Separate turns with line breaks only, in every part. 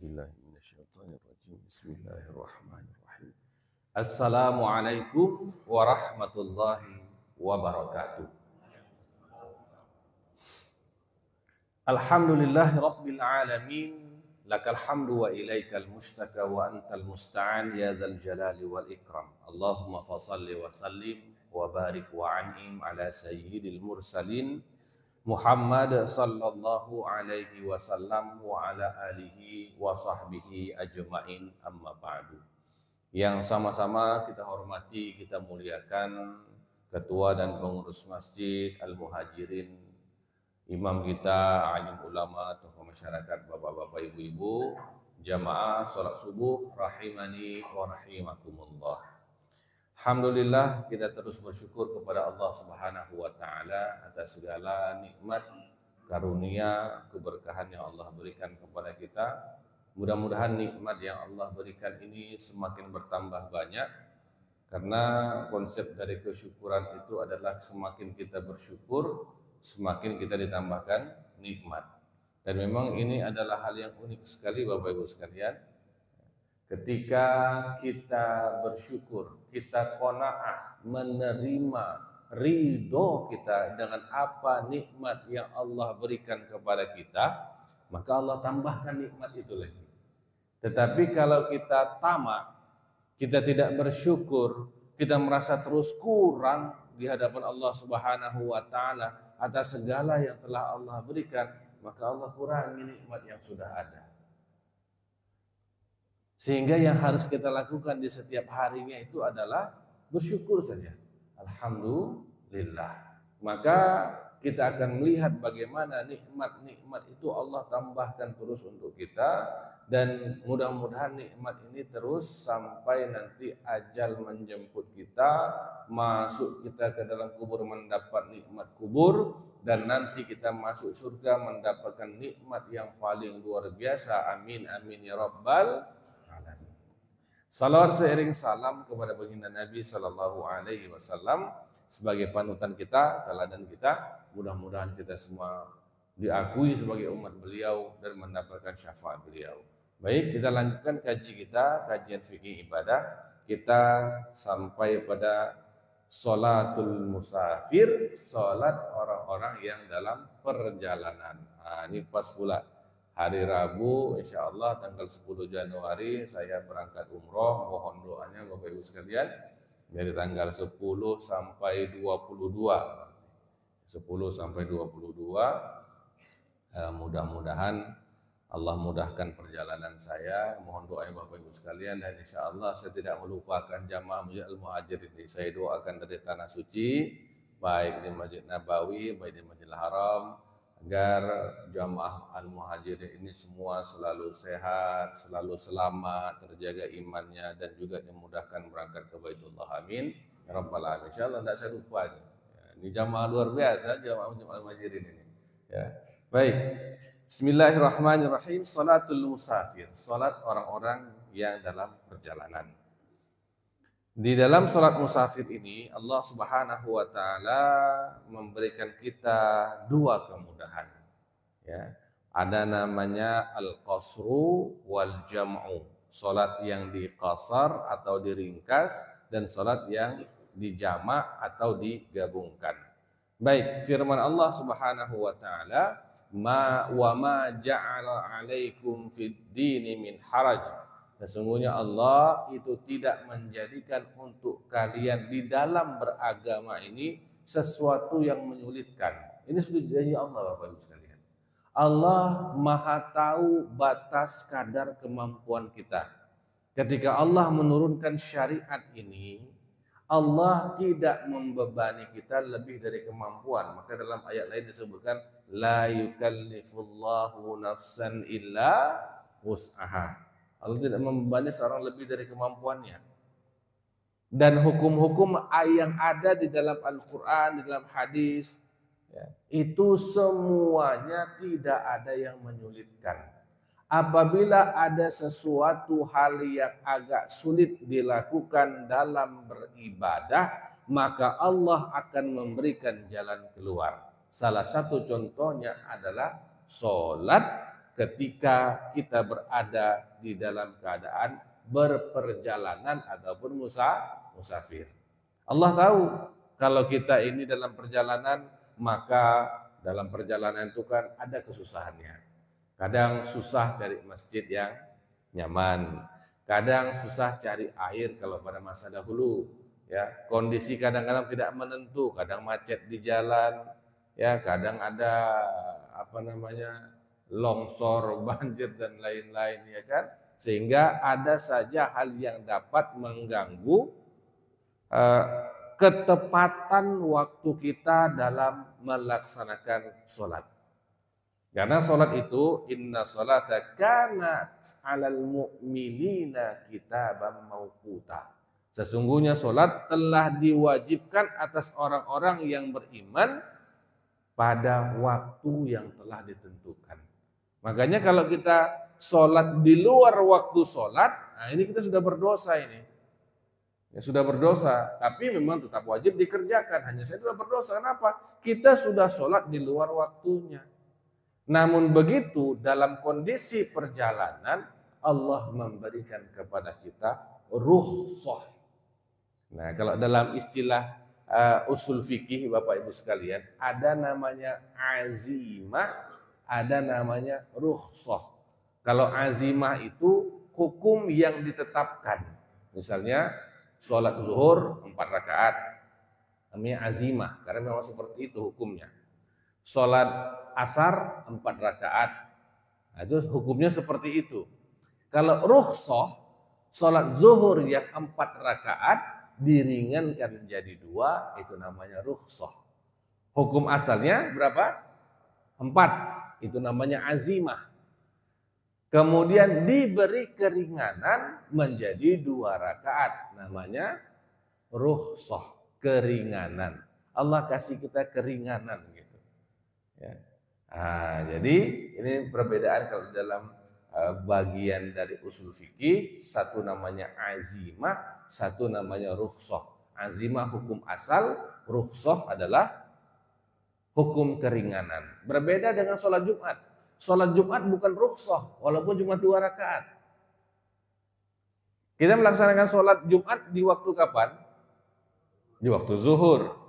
Bismillahirrahmanirrahim. Assalamualaikum warahmatullahi wabarakatuh. Alhamdulillahi rabbil alamin. Lakal hamdu wa ilaikal mustaka wa antal musta'an ya dzal jalali wal ikram. Allahumma fasalli wa sallim wa barik wa an'im ala sayyidil mursalin Muhammad sallallahu alaihi wasallam wa ala alihi wa sahbihi ajma'in, amma ba'du. Yang sama-sama kita hormati, kita muliakan Ketua dan Pengurus Masjid Al-Muhajirin, Imam kita, alim ulama, tokoh masyarakat, bapak-bapak, ibu-ibu, jamaah sholat subuh rahimani wa rahimakumullah. Alhamdulillah, kita terus bersyukur kepada Allah Subhanahu wa taala atas segala nikmat, karunia, keberkahan yang Allah berikan kepada kita. Mudah-mudahan nikmat yang Allah berikan ini semakin bertambah banyak, karena konsep dari kesyukuran itu adalah semakin kita bersyukur, semakin kita ditambahkan nikmat. Dan memang ini adalah hal yang unik sekali Bapak Ibu sekalian. Ketika kita bersyukur, kita qanaah, menerima ridho kita dengan apa nikmat yang Allah berikan kepada kita, maka Allah tambahkan nikmat itu lagi. Tetapi kalau kita tamak, kita tidak bersyukur, kita merasa terus kurang di hadapan Allah Subhanahu wa taala atas segala yang telah Allah berikan, maka Allah kurangi nikmat yang sudah ada. Sehingga yang harus kita lakukan di setiap harinya itu adalah bersyukur saja. Alhamdulillah. Maka kita akan melihat bagaimana nikmat-nikmat itu Allah tambahkan terus untuk kita, dan mudah-mudahan nikmat ini terus sampai nanti ajal menjemput kita, masuk kita ke dalam kubur mendapat nikmat kubur, dan nanti kita masuk surga mendapatkan nikmat yang paling luar biasa. Amin amin ya rabbal alamin. Salawat seiring salam kepada baginda Nabi sallallahu alaihi wasallam sebagai panutan kita, teladan kita. Mudah-mudahan kita semua diakui sebagai umat beliau dan mendapatkan syafaat beliau. Baik, kita lanjutkan kaji kita, kajian fikih ibadah. Kita sampai pada sholatul musafir, sholat orang-orang yang dalam perjalanan. Nah, ini pas pula hari Rabu, insya Allah tanggal 10 Januari saya berangkat umroh. Mohon doanya Bapak Ibu sekalian dari tanggal 10 sampai 22. 10 sampai 22, mudah-mudahan Allah mudahkan perjalanan saya. Mohon doanya Bapak Ibu sekalian, dan insya Allah saya tidak melupakan jamaah Masjid Al-Muhajirin ini. Saya doakan dari tanah suci, baik di Masjid Nabawi, baik di Masjidil Haram, agar jamaah Al-Muhajirin ini semua selalu sehat, selalu selamat, terjaga imannya, dan juga dimudahkan berangkat ke Baitullah. Amin ya rabbal alamin. Insya Allah tidak saya lupa. Ini jamaah luar biasa, jamaah Masjid Al-Muhajirin ini. Ya. Baik. Bismillahirrahmanirrahim. Salatul musafir, salat orang-orang yang dalam perjalanan. Di dalam salat musafir ini Allah Subhanahu wa taala memberikan kita dua kemudahan. Ya. Ada namanya al-qasru wal jam'u. Salat yang diqasar atau diringkas, dan salat yang dijamak atau digabungkan. Baik, firman Allah Subhanahu wa taala, ma ja'ala 'alaikum fid dini min haraj. Sesungguhnya Allah itu tidak menjadikan untuk kalian di dalam beragama ini sesuatu yang menyulitkan. Ini sudah janji Allah Bapak Ibu sekalian. Allah Maha tahu batas kadar kemampuan kita. Ketika Allah menurunkan syariat ini, Allah tidak membebani kita lebih dari kemampuan. Maka dalam ayat lain disebutkan la yukallifullahu nafsan illa wus'aha. Allah tidak membebani seorang lebih dari kemampuannya. Dan hukum-hukum yang ada di dalam Al-Quran, di dalam hadis, ya, itu semuanya tidak ada yang menyulitkan. Apabila ada sesuatu hal yang agak sulit dilakukan dalam beribadah, maka Allah akan memberikan jalan keluar. Salah satu contohnya adalah sholat ketika kita berada di dalam keadaan berperjalanan ataupun musafir. Allah tahu kalau kita ini dalam perjalanan, maka dalam perjalanan itu kan ada kesusahannya. Kadang susah cari masjid yang nyaman, kadang susah cari air kalau pada masa dahulu, ya. Kondisi kadang-kadang tidak menentu, kadang macet di jalan, ya, kadang ada longsor, banjir dan lain-lain, ya kan? Sehingga ada saja hal yang dapat mengganggu ketepatan waktu kita dalam melaksanakan sholat. Karena sholat itu inna sholata kanat 'alal mu'minina kitaban mauquta. Sesungguhnya sholat telah diwajibkan atas orang-orang yang beriman pada waktu yang telah ditentukan. Makanya kalau kita sholat di luar waktu sholat, nah ini kita sudah berdosa ini. Ya, sudah berdosa, tapi memang tetap wajib dikerjakan. Hanya saya sudah berdosa, kenapa? Kita sudah sholat di luar waktunya. Namun begitu dalam kondisi perjalanan, Allah memberikan kepada kita rukhsah. Nah, kalau dalam istilah usul fikih Bapak Ibu sekalian, ada namanya azimah, ada namanya rukhsah. Kalau azimah itu hukum yang ditetapkan. Misalnya sholat zuhur 4 rakaat, namanya azimah, karena memang seperti itu hukumnya. Sholat asar 4 rakaat, nah, itu hukumnya seperti itu. Kalau rukhsah, sholat zuhur yang 4 rakaat diringankan menjadi 2, itu namanya rukhsah. Hukum asalnya berapa? 4, itu namanya azimah. Kemudian diberi keringanan menjadi 2 rakaat, namanya rukhsah, keringanan. Allah kasih kita keringanan gitu. Ya. Nah, jadi ini perbedaan kalau dalam bagian dari usul fikih, satu namanya azimah, satu namanya rukhsah. Azimah hukum asal, rukhsah adalah hukum keringanan. Berbeda dengan sholat Jumat. Sholat Jumat bukan rukhsah, walaupun cuma 2 rakaat. Kita melaksanakan sholat Jumat di waktu kapan? Di waktu zuhur.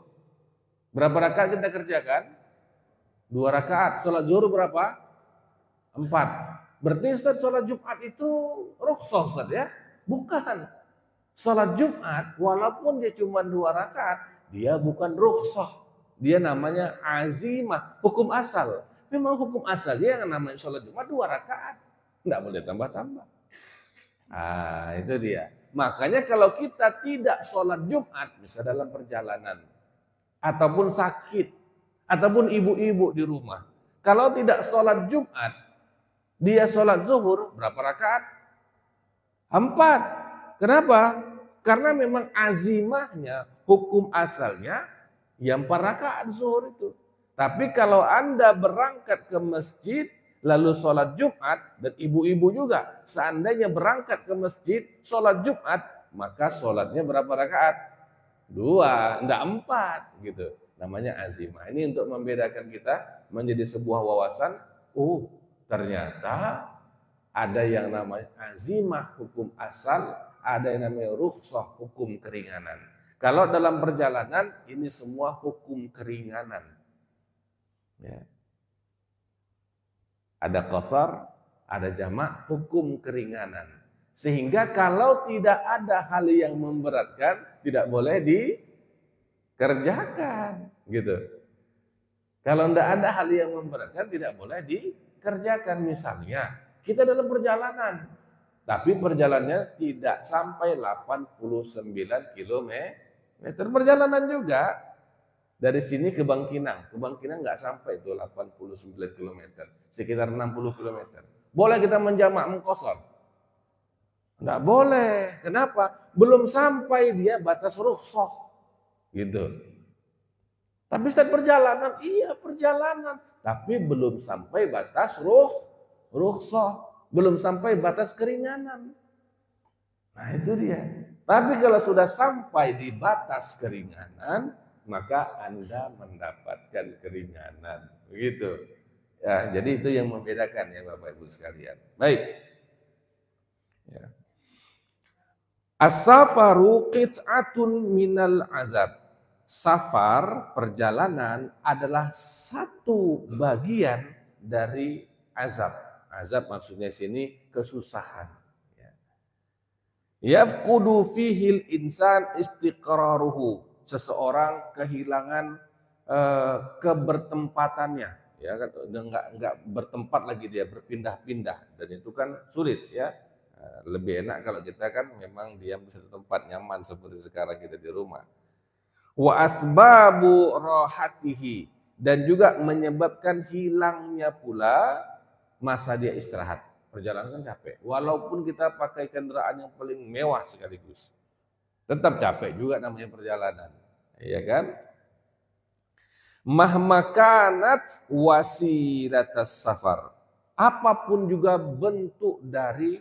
Berapa rakaat kita kerjakan? 2 rakaat. Sholat zuhur berapa? 4. Berarti Ustaz, sholat Jumat itu rukhsah Ustaz ya? Bukan. Sholat Jumat walaupun dia cuma 2 rakaat, dia bukan rukhsah. Dia namanya azimah, hukum asal. Memang hukum asalnya yang namanya sholat Jumat 2 rakaat. Tidak boleh tambah-tambah. Ah, itu dia. Makanya kalau kita tidak sholat Jumat, misalnya dalam perjalanan, ataupun sakit, ataupun ibu-ibu di rumah, kalau tidak sholat Jumat, dia sholat zuhur, berapa rakaat? 4. Kenapa? Karena memang azimahnya, hukum asalnya, yang 4 rakaat zuhur itu. Tapi kalau Anda berangkat ke masjid, lalu sholat Jumat, dan ibu-ibu juga, seandainya berangkat ke masjid, sholat Jumat, maka sholatnya berapa rakaat? 2, enggak 4 gitu. Namanya azimah. Ini untuk membedakan kita menjadi sebuah wawasan, ternyata ada yang namanya azimah hukum asal, ada yang namanya rukhsah hukum keringanan. Kalau dalam perjalanan, ini semua hukum keringanan. Ya. Ada qasar, ada jamak, hukum keringanan. Sehingga kalau tidak ada hal yang memberatkan, tidak boleh dikerjakan, gitu. Kalau tidak ada hal yang memberatkan, tidak boleh dikerjakan. Misalnya, kita dalam perjalanan, tapi perjalanannya tidak sampai 89 km. Perjalanan juga. Dari sini ke Bangkinang nggak sampai itu 89 km, sekitar 60 km. Boleh kita menjamak mengkosor? Nggak boleh. Kenapa? Belum sampai dia batas rukhsah, gitu. Tapi setiap perjalanan, iya perjalanan, tapi belum sampai batas rukhsah, belum sampai batas keringanan. Nah itu dia. Tapi kalau sudah sampai di batas keringanan, maka Anda mendapatkan keringanan, begitu. Ya, jadi itu yang membedakan ya Bapak Ibu sekalian. Baik. Ya. As-safaru qit'atun minal azab. Safar, perjalanan adalah satu bagian dari azab. Azab maksudnya sini kesusahan. Ya. Yafqudu fihil insan istiqraruhu. Seseorang kehilangan kebertempatannya, ya kan, udah nggak bertempat lagi, dia berpindah-pindah, dan itu kan sulit ya. Lebih enak kalau kita kan memang diam di satu tempat nyaman seperti sekarang kita di rumah. Wa asbabu rohatihi, dan juga menyebabkan hilangnya pula masa dia istirahat. Perjalanan kan capek, walaupun kita pakai kendaraan yang paling mewah sekaligus, tetap capek juga namanya perjalanan, ya kan? Mahmakanat wasilatas safar, apapun juga bentuk dari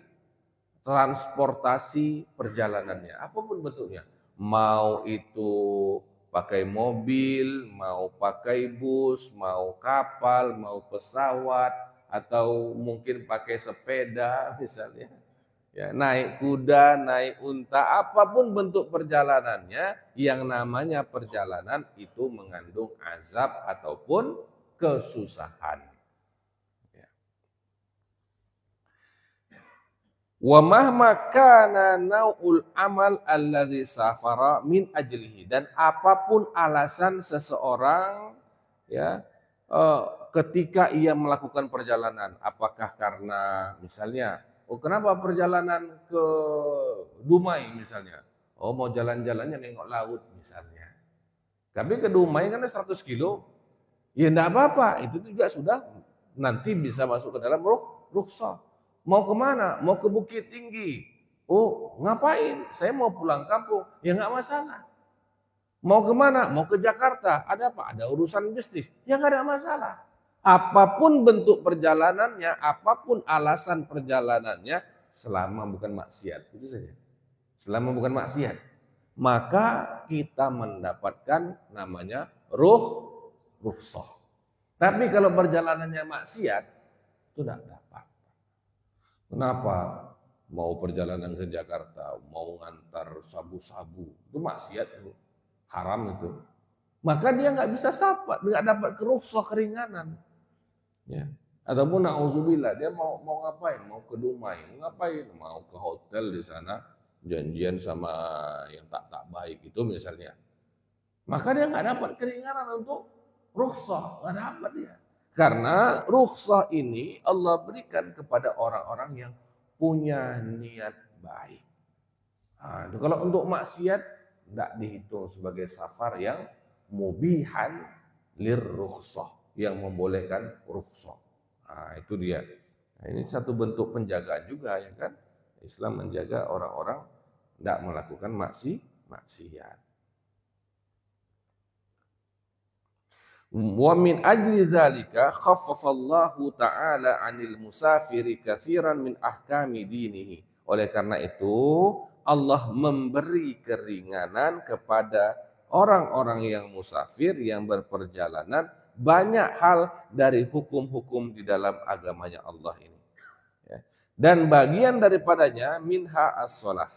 transportasi perjalanannya, apapun bentuknya, mau itu pakai mobil, mau pakai bus, mau kapal, mau pesawat, atau mungkin pakai sepeda misalnya, ya, naik kuda, naik unta, apapun bentuk perjalanannya, yang namanya perjalanan itu mengandung azab ataupun kesusahan. Wa mahma kana nau'ul amal alladzi safara min ajlihi, dan apapun alasan seseorang ya ketika ia melakukan perjalanan, apakah karena misalnya, oh kenapa perjalanan ke Dumai misalnya, oh mau jalan-jalannya nengok laut misalnya, tapi ke Dumai kan 100 kilo, ya enggak apa-apa, itu juga sudah nanti bisa masuk ke dalam rukhsah. Mau kemana? Mau ke Bukit Tinggi. Oh ngapain? Saya mau pulang kampung, ya nggak masalah. Mau kemana? Mau ke Jakarta. Ada apa? Ada urusan bisnis. Ya nggak ada masalah. Apapun bentuk perjalanannya, apapun alasan perjalanannya, selama bukan maksiat. Itu saja. Selama bukan maksiat, maka kita mendapatkan namanya rukhsah. Tapi kalau perjalanannya maksiat, itu tidak dapat. Kenapa? Mau perjalanan ke Jakarta, mau ngantar sabu-sabu, itu maksiat itu. Haram itu, maka dia nggak bisa safar, nggak dapat rukhsah keringanan, ya. Ataupun nauzubillah, dia mau ngapain? Mau ke Dumai, ngapain? Mau ke hotel di sana, janjian sama yang tak baik itu misalnya, maka dia nggak dapat keringanan untuk rukhsah, nggak dapat dia. Karena rukhsah ini Allah berikan kepada orang-orang yang punya niat baik. Nah, itu kalau untuk maksiat tidak dihitung sebagai safar yang mubihan lirrukhsah, yang membolehkan rukhsah. Nah, itu dia. Nah, ini satu bentuk penjagaan juga ya kan. Islam menjaga orang-orang tidak melakukan maksiat. Wa min ajli dzalika khaffafallahu ta'ala 'anil musafiri katsiran min ahkami dinihi. Oleh karena itu Allah memberi keringanan kepada orang-orang yang musafir, yang berperjalanan, banyak hal dari hukum-hukum di dalam agamanya Allah ini. Ya. Dan bagian daripadanya minha as-shalah.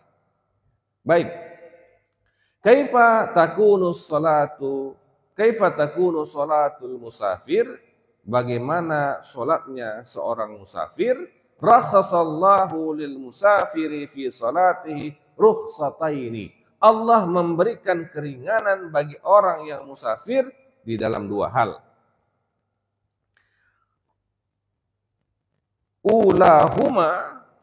Baik. Kaifa takunu sholatul musafir? Bagaimana sholatnya seorang musafir? Rakhasallahu lil musafiri fi salatihi rukhsataini. Allah memberikan keringanan bagi orang yang musafir di dalam dua hal.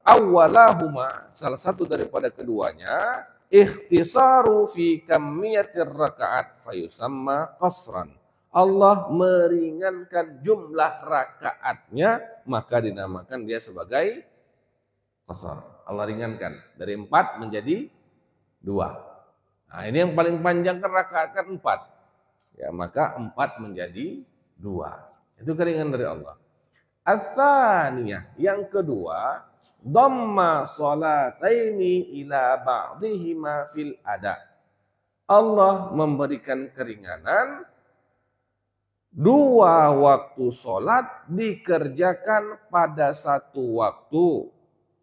Awwalahuma, salah satu daripada keduanya, ikhtisaru fi kammiyatir raka'at fayusamma qasran. Allah meringankan jumlah rakaatnya, maka dinamakan dia sebagai qasar. Allah ringankan dari 4 menjadi 2. Nah, ini yang paling panjang kan rakaat kan 4. Ya, maka 4 menjadi 2. Itu keringanan dari Allah. Ats-tsaniyah, yang kedua, dhamma sholataini ila ba'dihima fil ada. Allah memberikan keringanan Dua waktu sholat dikerjakan pada satu waktu.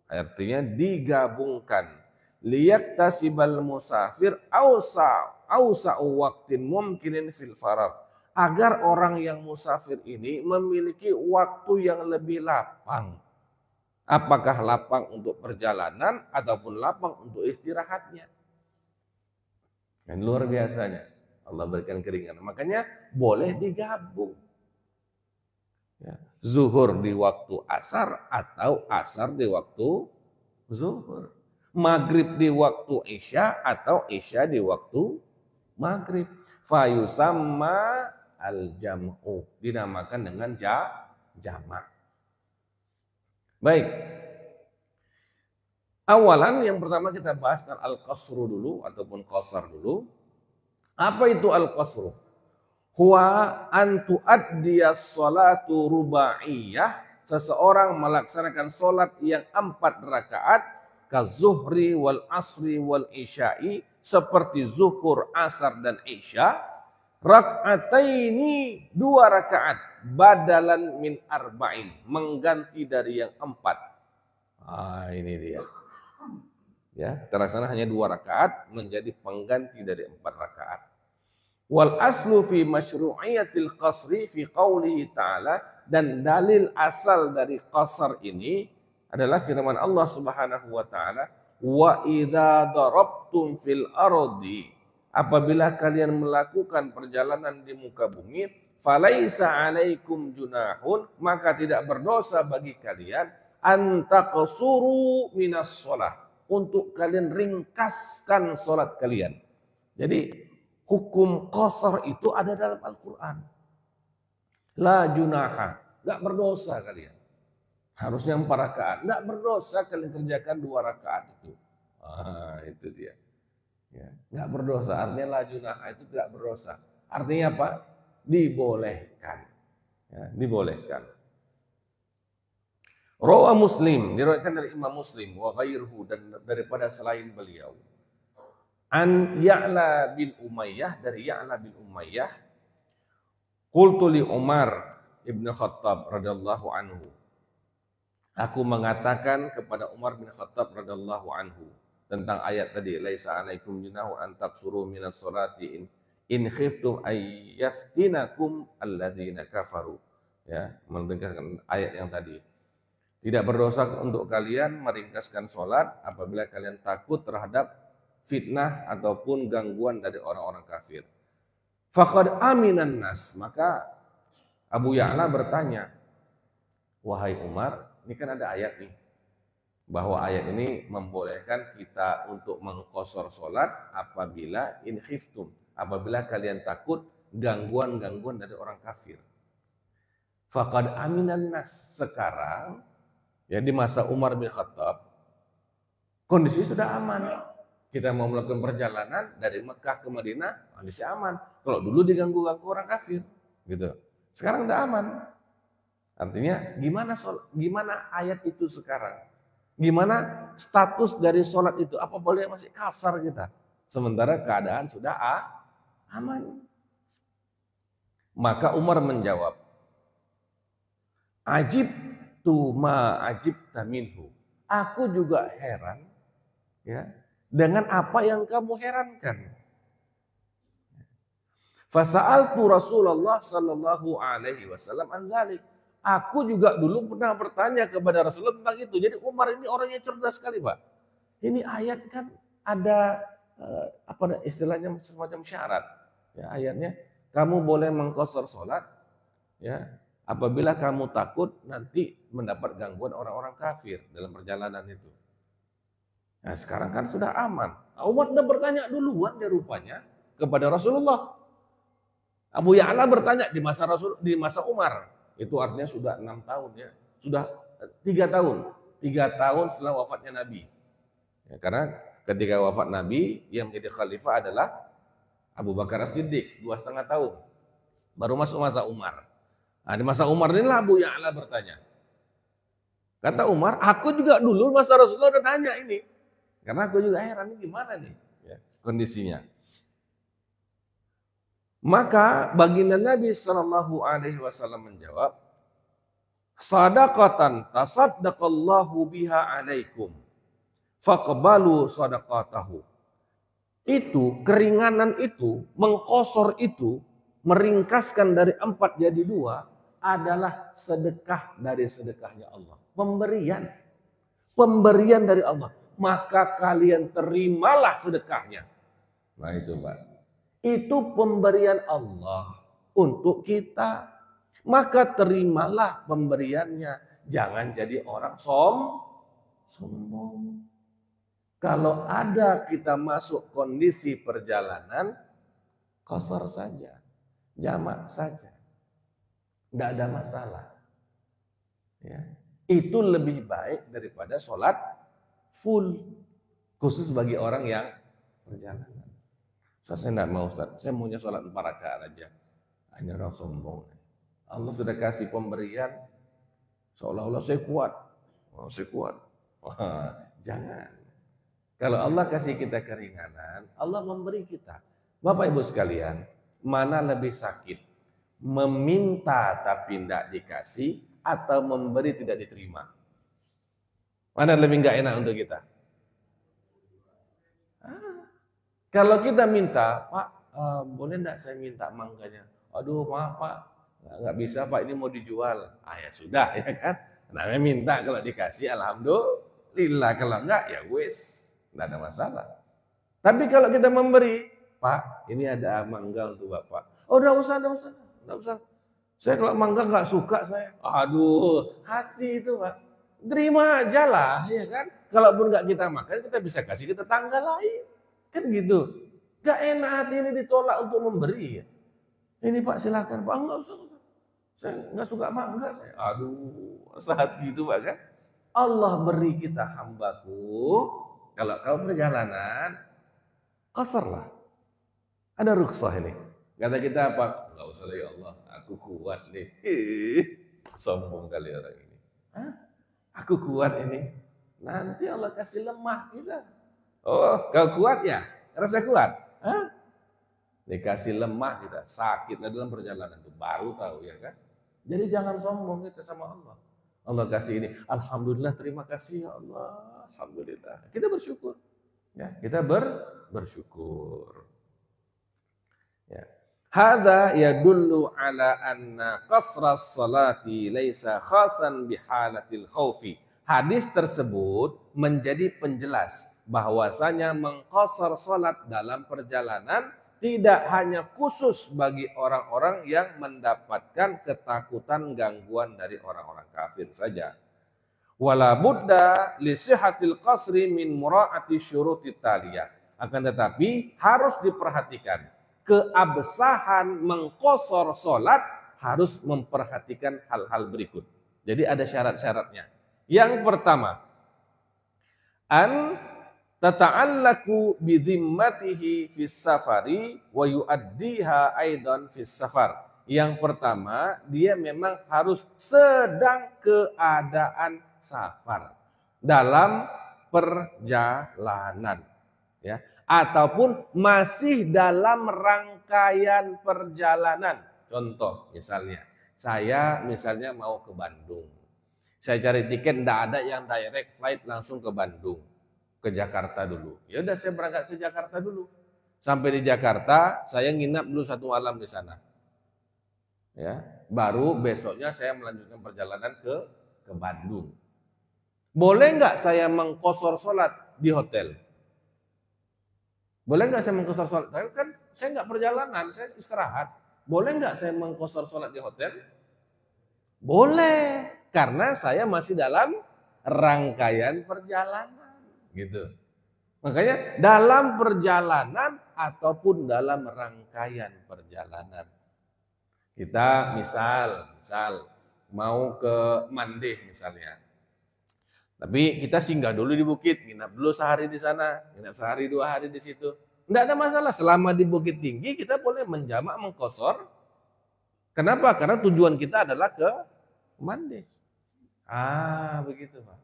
Artinya digabungkan. Liyaktasibal musafir awsa'u waqtin mumkinin fil farad. Agar orang yang musafir ini memiliki waktu yang lebih lapang. Apakah lapang untuk perjalanan ataupun lapang untuk istirahatnya. Dan luar biasanya Allah berikan keringanan. Makanya boleh digabung. Ya. Zuhur di waktu asar atau asar di waktu zuhur. Maghrib di waktu isya atau isya di waktu maghrib. Fayusamma al-jam'u. Dinamakan dengan jamak. Baik. Awalan yang pertama kita bahas tentang al-qasru dulu ataupun qasar dulu. Apa itu al-qasru? Huwa an tu'addiyas salatu rubaiyah, seseorang melaksanakan solat yang 4 rakaat kazuhri wal asri wal isya'i, seperti zuhur, asar dan isya, rak'ataini 2 rakaat badalan min arba'in, mengganti dari yang 4. Ini dia. Ya, terlaksana hanya 2 rakaat menjadi pengganti dari 4 rakaat. Wal aslu fi masyru'iyatil qasri fi qawlihi ta'ala, dan dalil asal dari qasar ini adalah firman Allah Subhanahu wa taala, wa idza darabtum fil ardi, apabila kalian melakukan perjalanan di muka bumi, falaisa alaikum junahun, maka tidak berdosa bagi kalian an taqsuru minas shalah, untuk kalian ringkaskan salat kalian. Jadi hukum qasar itu ada dalam Al-Quran. La junaha, gak berdosa kalian. Harusnya 4 rakaat, gak berdosa kalian kerjakan 2 rakaat itu. Itu dia. Ya, gak berdosa, artinya la junaha itu tidak berdosa. Artinya apa? Dibolehkan. Ya, dibolehkan. Rawa Muslim, diriwayatkan dari Imam Muslim wa ghairuhu, dan daripada selain beliau. An Ya'la bin Umayyah, dari Ya'la bin Umayyah, qultu li Umar ibn Khattab radhiyallahu anhu, aku mengatakan kepada Umar bin Khattab radhiyallahu anhu tentang ayat tadi, laisa alaikum junahu an taqsuru minas sholati in khiftum ay yaftinakum alladzina kafaru. Ya, mendengarkan ayat yang tadi. Tidak berdosa untuk kalian meringkaskan sholat apabila kalian takut terhadap fitnah ataupun gangguan dari orang-orang kafir. Faqad aminan nas, maka Abu Ya'la bertanya, wahai Umar, ini kan ada ayat nih, bahwa ayat ini membolehkan kita untuk mengqashar sholat apabila in khiftum, apabila kalian takut gangguan-gangguan dari orang kafir. Faqad aminan nas, sekarang ya di masa Umar bin Khattab kondisi sudah aman. Kita mau melakukan perjalanan dari Mekah ke Madinah, kondisi aman. Kalau dulu diganggu-ganggu orang kafir, gitu. Sekarang udah aman. Artinya gimana ayat itu sekarang? Gimana status dari sholat itu? Apa boleh masih kasar kita? Sementara keadaan sudah aman. Maka Umar menjawab, ajib tu ma ajib taminhu. Aku juga heran, ya, dengan apa yang kamu herankan. Fasa'altu Rasulullah sallallahu alaihi wasallam an zalik. Aku juga dulu pernah bertanya kepada Rasulullah tentang itu. Jadi Umar ini orangnya cerdas sekali, Pak. Ini ayat kan ada apa istilahnya semacam syarat. Ya, ayatnya kamu boleh mengqashar salat, ya, apabila kamu takut nanti mendapat gangguan orang-orang kafir dalam perjalanan itu. Nah, sekarang kan sudah aman. Umar sudah bertanya duluan dia rupanya kepada Rasulullah. Abu Ya'la bertanya di masa Umar. Itu artinya sudah 6 tahun ya. Sudah 3 tahun. 3 tahun setelah wafatnya Nabi. Ya, karena ketika wafat Nabi yang menjadi khalifah adalah Abu Bakar As-Siddiq 2,5 tahun. Baru masuk masa Umar. Nah, di masa Umar inilah Abu Ya'la bertanya. Kata Umar, aku juga dulu masa Rasulullah udah tanya ini. Karena aku juga heran ini gimana nih ya, kondisinya. Maka baginda Nabi Shallallahu Alaihi Wasallam menjawab, sadaqatan tasaddaqallahu biha alaikum, faqbalu sadaqatahu. Itu keringanan itu, mengkosor itu, meringkaskan dari 4 jadi 2 adalah sedekah dari sedekahnya Allah. Pemberian dari Allah. Maka kalian terimalah sedekahnya. Nah itu Pak. Itu pemberian Allah untuk kita. Maka terimalah pemberiannya. Jangan jadi orang sombong. Kalau ada kita masuk kondisi perjalanan, qasar saja, jamak saja, tidak ada masalah. Ya. Itu lebih baik daripada sholat full, khusus bagi orang yang perjalanan. Saya tidak mau Ustaz, saya maunya sholat 4 rakaat aja. Hanya orang sombong. Allah sudah kasih pemberian, seolah-olah saya kuat. Saya kuat. Wah, jangan. Kalau Allah kasih kita keringanan, Allah memberi kita. Bapak Ibu sekalian, mana lebih sakit? Meminta tapi tidak dikasih atau memberi tidak diterima? Mana lebih nggak enak untuk kita? Kalau kita minta, Pak, boleh enggak saya minta mangganya? Aduh maaf Pak, nggak bisa Pak, ini mau dijual. Ya sudah ya kan. Namanya minta, kalau dikasih alhamdulillah, kalau enggak ya wis. Tidak ada masalah. Tapi kalau kita memberi, Pak, ini ada mangga untuk Bapak. Oh, enggak usah. Saya kalau mangga enggak suka saya. Aduh, hati itu, Pak. Terima aja lah, ya kan? Kalaupun enggak kita makan, kita bisa kasih ke tetangga lain. Kan gitu. Enggak enak hati ini ditolak untuk memberi. Ini Pak, silakan. Pak, enggak usah. Saya enggak suka mangga. Aduh, sehati itu, Pak, kan? Allah beri kita, hambaku. Kalau kau perjalanan, qasarlah. Ada rukhsah ini. Kata kita apa? Enggak usah ya Allah, aku kuat nih. Sombong kali orang ini. Aku kuat ini. Nanti Allah kasih lemah kita. Oh, kau kuat ya? Rasa kuat? Dikasih lemah kita, sakit dalam perjalanan itu baru tahu ya kan? Jadi jangan sombong kita sama Allah. Allah kasih ini, alhamdulillah, terima kasih ya Allah, alhamdulillah. Kita bersyukur, ya kita bersyukur. Ya. Hada yadullu ala anna qasras salati laisa khasan bihalatil khaufi. Hadis tersebut menjadi penjelas bahwasanya mengqasar salat dalam perjalanan tidak hanya khusus bagi orang-orang yang mendapatkan ketakutan gangguan dari orang-orang kafir saja. Wala budda li sihhatil qasri min mura'ati syurutit taliyah. Akan tetapi harus diperhatikan keabsahan mengqasar salat harus memperhatikan hal-hal berikut. Jadi ada syarat-syaratnya. Yang pertama, tata'allaku bidzimmatihi fis safari wa yu'addiha aidan fis safar. Yang pertama, dia memang harus sedang keadaan safar dalam perjalanan, ya, ataupun masih dalam rangkaian perjalanan. Contoh misalnya, saya mau ke Bandung. Saya cari tiket, tidak ada yang direct flight langsung ke Bandung. Ke Jakarta dulu. Ya udah saya berangkat ke Jakarta dulu. Sampai di Jakarta, saya nginap dulu 1 malam di sana. Ya, baru besoknya saya melanjutkan perjalanan ke Bandung. Boleh nggak saya mengqasar sholat di hotel? Boleh nggak saya mengqasar sholat? Kan saya nggak perjalanan, saya istirahat. Boleh nggak saya mengqasar sholat di hotel? Boleh, karena saya masih dalam rangkaian perjalanan. Gitu. Makanya dalam perjalanan ataupun dalam rangkaian perjalanan. Kita misal mau ke Mandeh misalnya. Tapi kita singgah dulu di bukit, nginap dulu sehari di sana, nginap sehari 2 hari di situ. Enggak ada masalah, selama di Bukit Tinggi kita boleh menjamak mengqasar. Kenapa? Karena tujuan kita adalah ke Mandeh. Begitu Pak.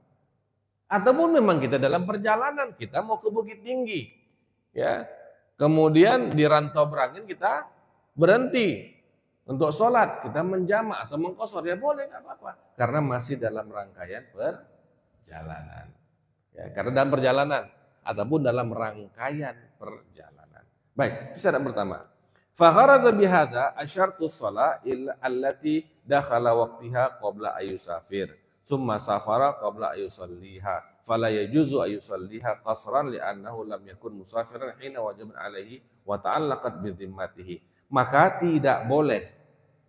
Ataupun memang kita dalam perjalanan, kita mau ke Bukit Tinggi. Ya. Kemudian di Rantau Berangin kita berhenti untuk sholat, kita menjamak atau mengqashar, ya boleh, nggak apa-apa. Karena masih dalam rangkaian perjalanan. Ya, karena dalam perjalanan ataupun dalam rangkaian perjalanan. Baik, syarat pertama. Fakharata bihadza asyartu shalah allati dakhala waqtiha qabla ayyusafir. Summa safara qabla ayyusalliha. Fala yajuzu ayyusalliha qasran li'annahu lam yakun musafiran hina wajib alaihi wa ta'allaqat bi dhimmatihi. Maka tidak boleh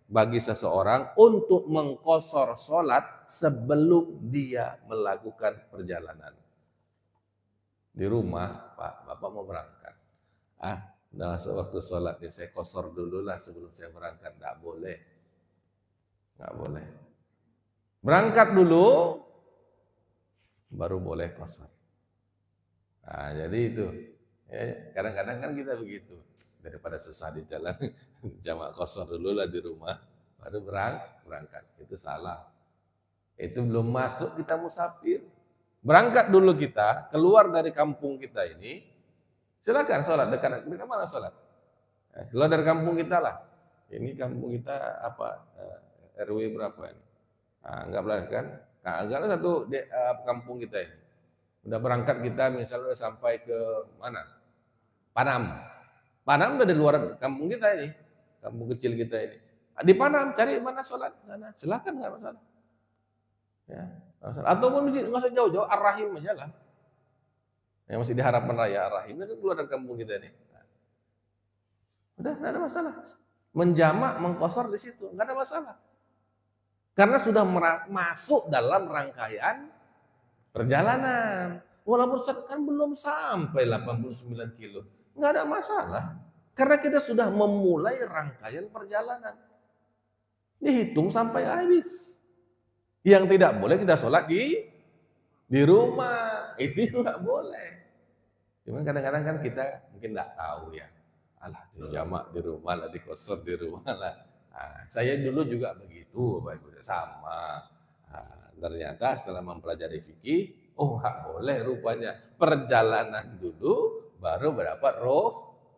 bagi seseorang untuk mengqashar salat sebelum dia melakukan perjalanan. Di rumah, Pak, Bapak mau berangkat. Nah, waktu sholat ya saya qashar dulu lah sebelum saya berangkat. Nggak boleh. Nggak boleh. Berangkat dulu, baru boleh qashar. Nah, jadi itu. Ya, kadang-kadang kan kita begitu. Daripada susah di jalan, jamak qashar dulu lah di rumah. Baru berangkat. Itu salah. Itu belum masuk kita musafir. Berangkat dulu kita, keluar dari kampung kita ini, silakan sholat dekat mana sholat? Keluar dari kampung kita lah. Ini kampung kita apa? RW berapa ini? Anggaplah kan, anggaplah satu kampung kita ini. Udah berangkat kita misalnya udah sampai ke mana? Panam. Panam udah di luar kampung kita ini, kampung kecil kita ini. Di Panam cari mana sholat sana, silakan nggak masalah. Ya, ataupun nggak usah jauh-jauh, Ar-Rahim aja lah. Yang masih di Harapan Raya Ar-Rahim itu keluar dari kampung kita ini. Udah, nggak ada masalah. Menjamak, mengqashar di situ, nggak ada masalah. Karena sudah masuk dalam rangkaian perjalanan. Walaupun kan belum sampai 89 kilo, nggak ada masalah. Karena kita sudah memulai rangkaian perjalanan. Dihitung sampai habis. Yang tidak boleh kita sholat di rumah, itu nggak boleh. Cuman kadang-kadang kan kita mungkin nggak tahu ya. Alah, dijamak di rumah lah, dikosor di rumah lah. Nah, saya dulu juga begitu, Bapak, sama. Nah, ternyata setelah mempelajari fikih, oh nggak boleh rupanya. Perjalanan dulu, baru berdapat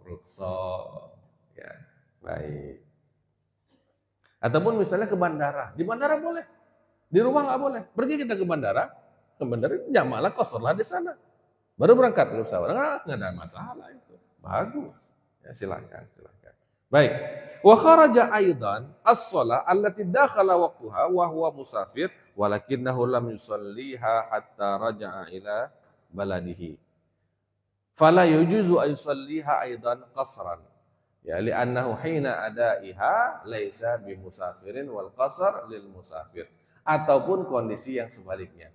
rukhsah. Ya, baik. Ataupun misalnya ke bandara, di bandara boleh. Di rumah nggak boleh. Pergi kita ke bandara jamaklah qasharlah di sana. Baru berangkat ke pesawat. Nggak ada masalah itu. Bagus. Ya, silakan. Baik. Wa kharaja aidan as-shalah allati dakhala waqtuha wa huwa musafir walakinnahu lam yusalliha hatta raja'a ila baladihi. Fala yujuzu an yusalliha aidan qasran. Ya li'annahu hina adaiha laisa bimusafirin wal qasar lil musafir. Ataupun kondisi yang sebaliknya.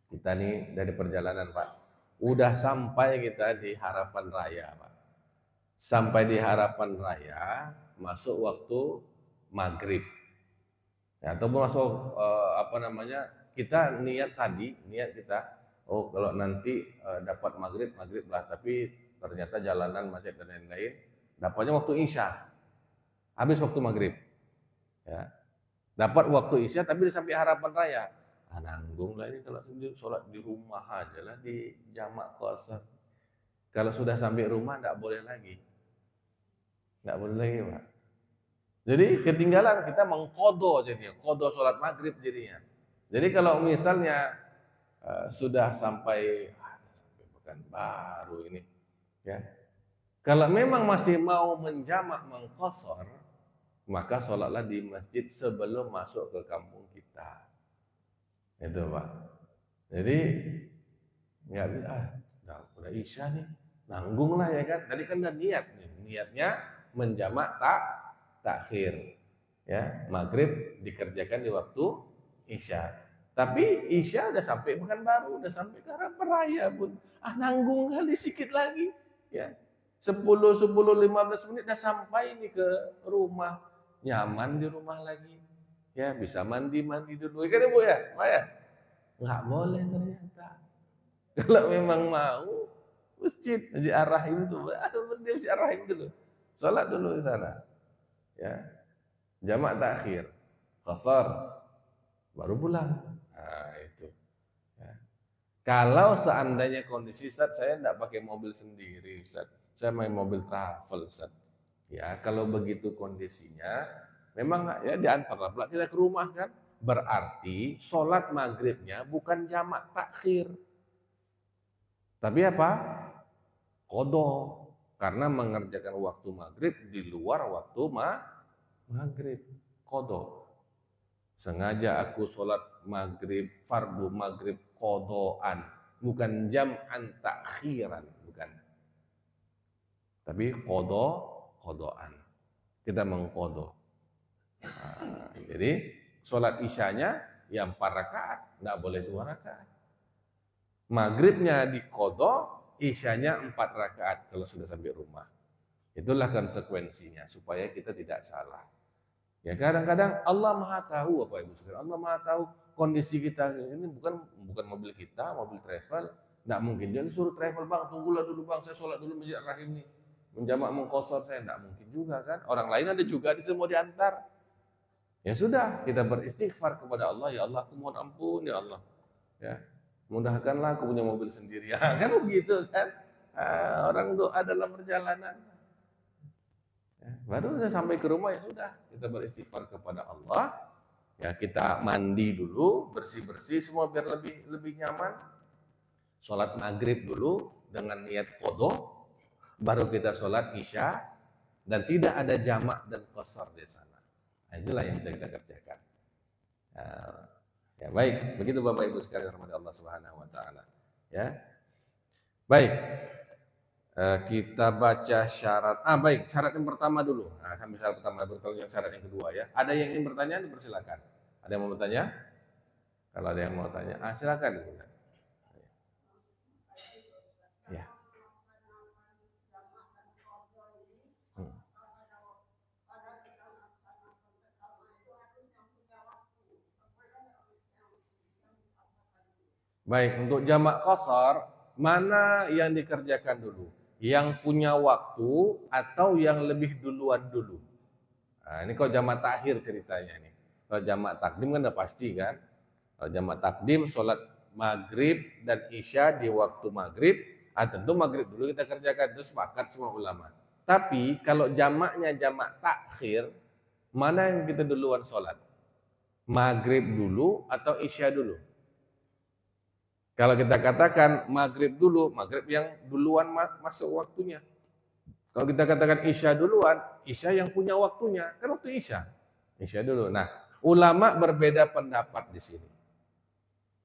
Kita nih dari perjalanan, Pak. Udah sampai kita di Harapan Raya, Pak. Sampai di Harapan Raya, masuk waktu maghrib. Ya, ataupun masuk kita niat kita, oh kalau nanti dapat maghrib lah, tapi ternyata jalanan macet dan lain-lain, dapatnya waktu Isya. Habis waktu maghrib. Ya. Dapat waktu Isya tapi sampai Harapan Raya. Nanggung lah ini kalau sholat di rumah aja lah, di jamak qashar. Kalau sudah sampai rumah enggak boleh lagi. Enggak boleh lagi, Pak. Jadi ketinggalan, kita mengqadha jadinya, qadha sholat maghrib jadinya. Jadi kalau misalnya sudah sampai Pekanbaru ini, ya. Kalau memang masih mau menjamak mengqashar, maka sholatlah di masjid sebelum masuk ke kampung kita. Itu, Pak. Jadi nggak bisa, udah Isya nih, nanggung lah ya kan. Tadi kan udah niatnya menjamak takhir. Ya, maghrib dikerjakan di waktu Isya. Tapi Isya udah sampai Pekanbaru, udah sampai ke Harapan Raya pun. Nanggung kali sedikit lagi. Ya, 10-15 menit udah sampai nih ke rumah. Nyaman di rumah lagi, ya bisa mandi dulu, kan Ibu ya, Pak ya? Nggak boleh ternyata. Kalau memang mau masjid diarahin tuh, dia mesti arahin dulu, sholat dulu di sana, ya jamak takhir, qashar, baru pulang. Nah itu. Ya. Kalau seandainya kondisi Ustaz, saya nggak pakai mobil sendiri Ustaz, saya main mobil travel Ustaz. Ya, kalau begitu kondisinya, memang ya diantarlah pula kita ke rumah kan. Berarti sholat maghribnya bukan jamak takhir. Tapi apa? Qadha. Karena mengerjakan waktu maghrib di luar waktu maghrib. Qadha. Sengaja aku sholat maghrib, fardu maghrib qadhaan. Bukan jam'an takhiran. Bukan. Tapi qadhaan. Kita mengqadha. Nah, jadi sholat isyanya yang 4 rakaat, tidak boleh 2 rakaat. Maghribnya di qadha, isyanya 4 rakaat kalau sudah sampai rumah. Itulah konsekuensinya supaya kita tidak salah. Ya kadang-kadang Allah Maha tahu Bapak Ibu sekalian. Allah Maha tahu kondisi kita ini bukan mobil kita, mobil travel. Tidak mungkin dia suruh travel, bang tunggulah dulu bang, saya sholat dulu Masjid Rahim ini. Menjamak mengqashar saya tidak mungkin juga kan. Orang lain ada juga di semua diantar. Ya sudah, kita beristighfar kepada Allah, ya Allah aku mohon ampun ya Allah. Ya, mudahkanlah aku punya mobil sendiri. Ya, kan begitu kan? Orang doa dalam perjalanan. Ya, baru sampai ke rumah ya sudah, kita beristighfar kepada Allah. Ya, kita mandi dulu, bersih-bersih semua biar lebih nyaman. Sholat maghrib dulu dengan niat qadha, baru kita sholat isya dan tidak ada jamak dan qashar di sana. Nah, itulah yang bisa kita kerjakan. Ya baik, begitu Bapak Ibu sekalian rahmati Allah Subhanahu wa taala. Ya. Baik. Kita baca syarat. Baik, syarat yang pertama dulu. Nah, sampai syarat pertama bertanya syarat yang kedua ya. Ada yang ingin bertanya? Dipersilakan. Ada yang mau bertanya? Kalau ada yang mau tanya, silakan. Ya. Baik, untuk jamak qashar, mana yang dikerjakan dulu? Yang punya waktu atau yang lebih duluan dulu? Nah, ini kalau jamak takhir ceritanya nih. Kalau jamak takdim kan udah pasti kan? Kalau jamak takdim, sholat maghrib dan isya di waktu maghrib, tentu maghrib dulu kita kerjakan, itu sepakat semua ulama. Tapi kalau jamaknya jamak takhir, mana yang kita duluan sholat? Maghrib dulu atau isya dulu? Kalau kita katakan maghrib dulu, maghrib yang duluan masuk waktunya. Kalau kita katakan isya duluan, isya yang punya waktunya, kan waktu isya. Isya dulu. Nah, ulama berbeda pendapat di sini.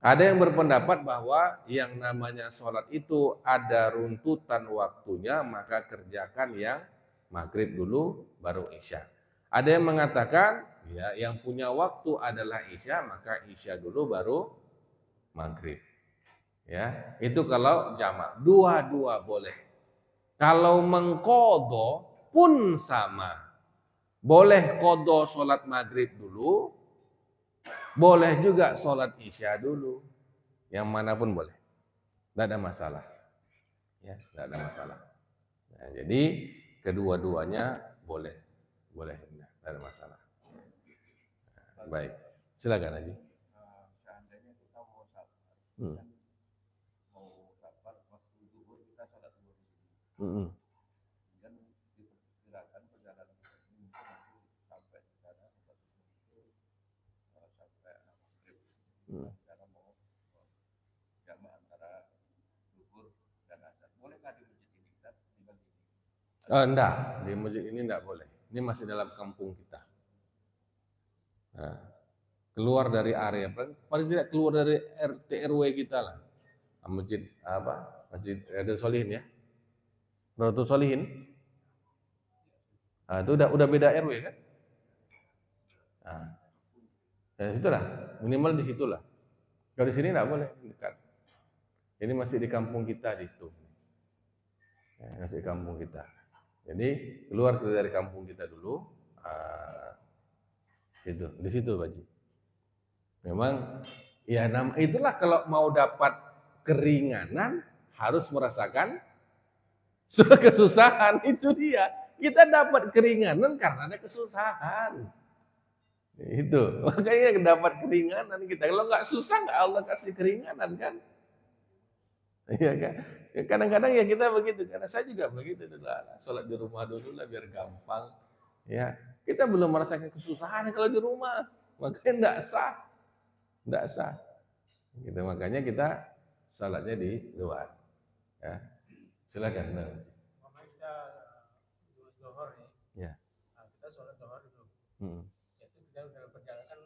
Ada yang berpendapat bahwa yang namanya sholat itu ada runtutan waktunya, maka kerjakan yang maghrib dulu, baru isya. Ada yang mengatakan, ya yang punya waktu adalah isya, maka isya dulu, baru maghrib. Ya, itu kalau jamak. Dua-dua boleh. Kalau mengqadha pun sama. Boleh qadha sholat maghrib dulu, boleh juga sholat isya dulu. Yang manapun boleh. Tidak ada masalah. Ya, tidak ada masalah. Nah, jadi kedua-duanya boleh. Boleh, tidak ada masalah. Nah, baik. Silakan Haji.
Seandainya kita mau sabar. Dan diperkirakan perjalanan ini sampai di sana sampai maghrib. Karena mau jamak antara zuhur dan asar. Bolehkah di masjid ini kita tinggal di sini?
Enggak, di masjid ini enggak boleh. Ini masih dalam kampung kita. Nah, keluar dari area, paling tidak keluar dari RT RW kita lah. Masjid apa? Masjid Riyadhus Shalihin ya. Riyadhus Shalihin. Itu udah beda RW kan? Nah, ya situlah, minimal di situlah. Kalau di sini enggak boleh dekat. Ini masih di kampung kita di itu. Ya, masih di kampung kita. Jadi keluar dari kampung kita dulu. Itu di situ Pak Ji. Memang ya itulah kalau mau dapat keringanan harus merasakan kesusahan, itu dia. Kita dapat keringanan karena ada kesusahan. Itu makanya dapat keringanan kita. Kalau nggak susah nggak Allah kasih keringanan kan? Iya kan? Ya, kadang-kadang ya kita begitu, karena saya juga begitu dulu. Sholat di rumah dulu lah biar gampang. Ya, kita belum merasakan kesusahan kalau di rumah, makanya enggak sah. Gitu, makanya kita sholatnya di luar. Ya, silakan.
Makanya kita zuhur nih.
Ya.
Nah, kita sholat zuhur dulu. Itu kita dalam perjalanan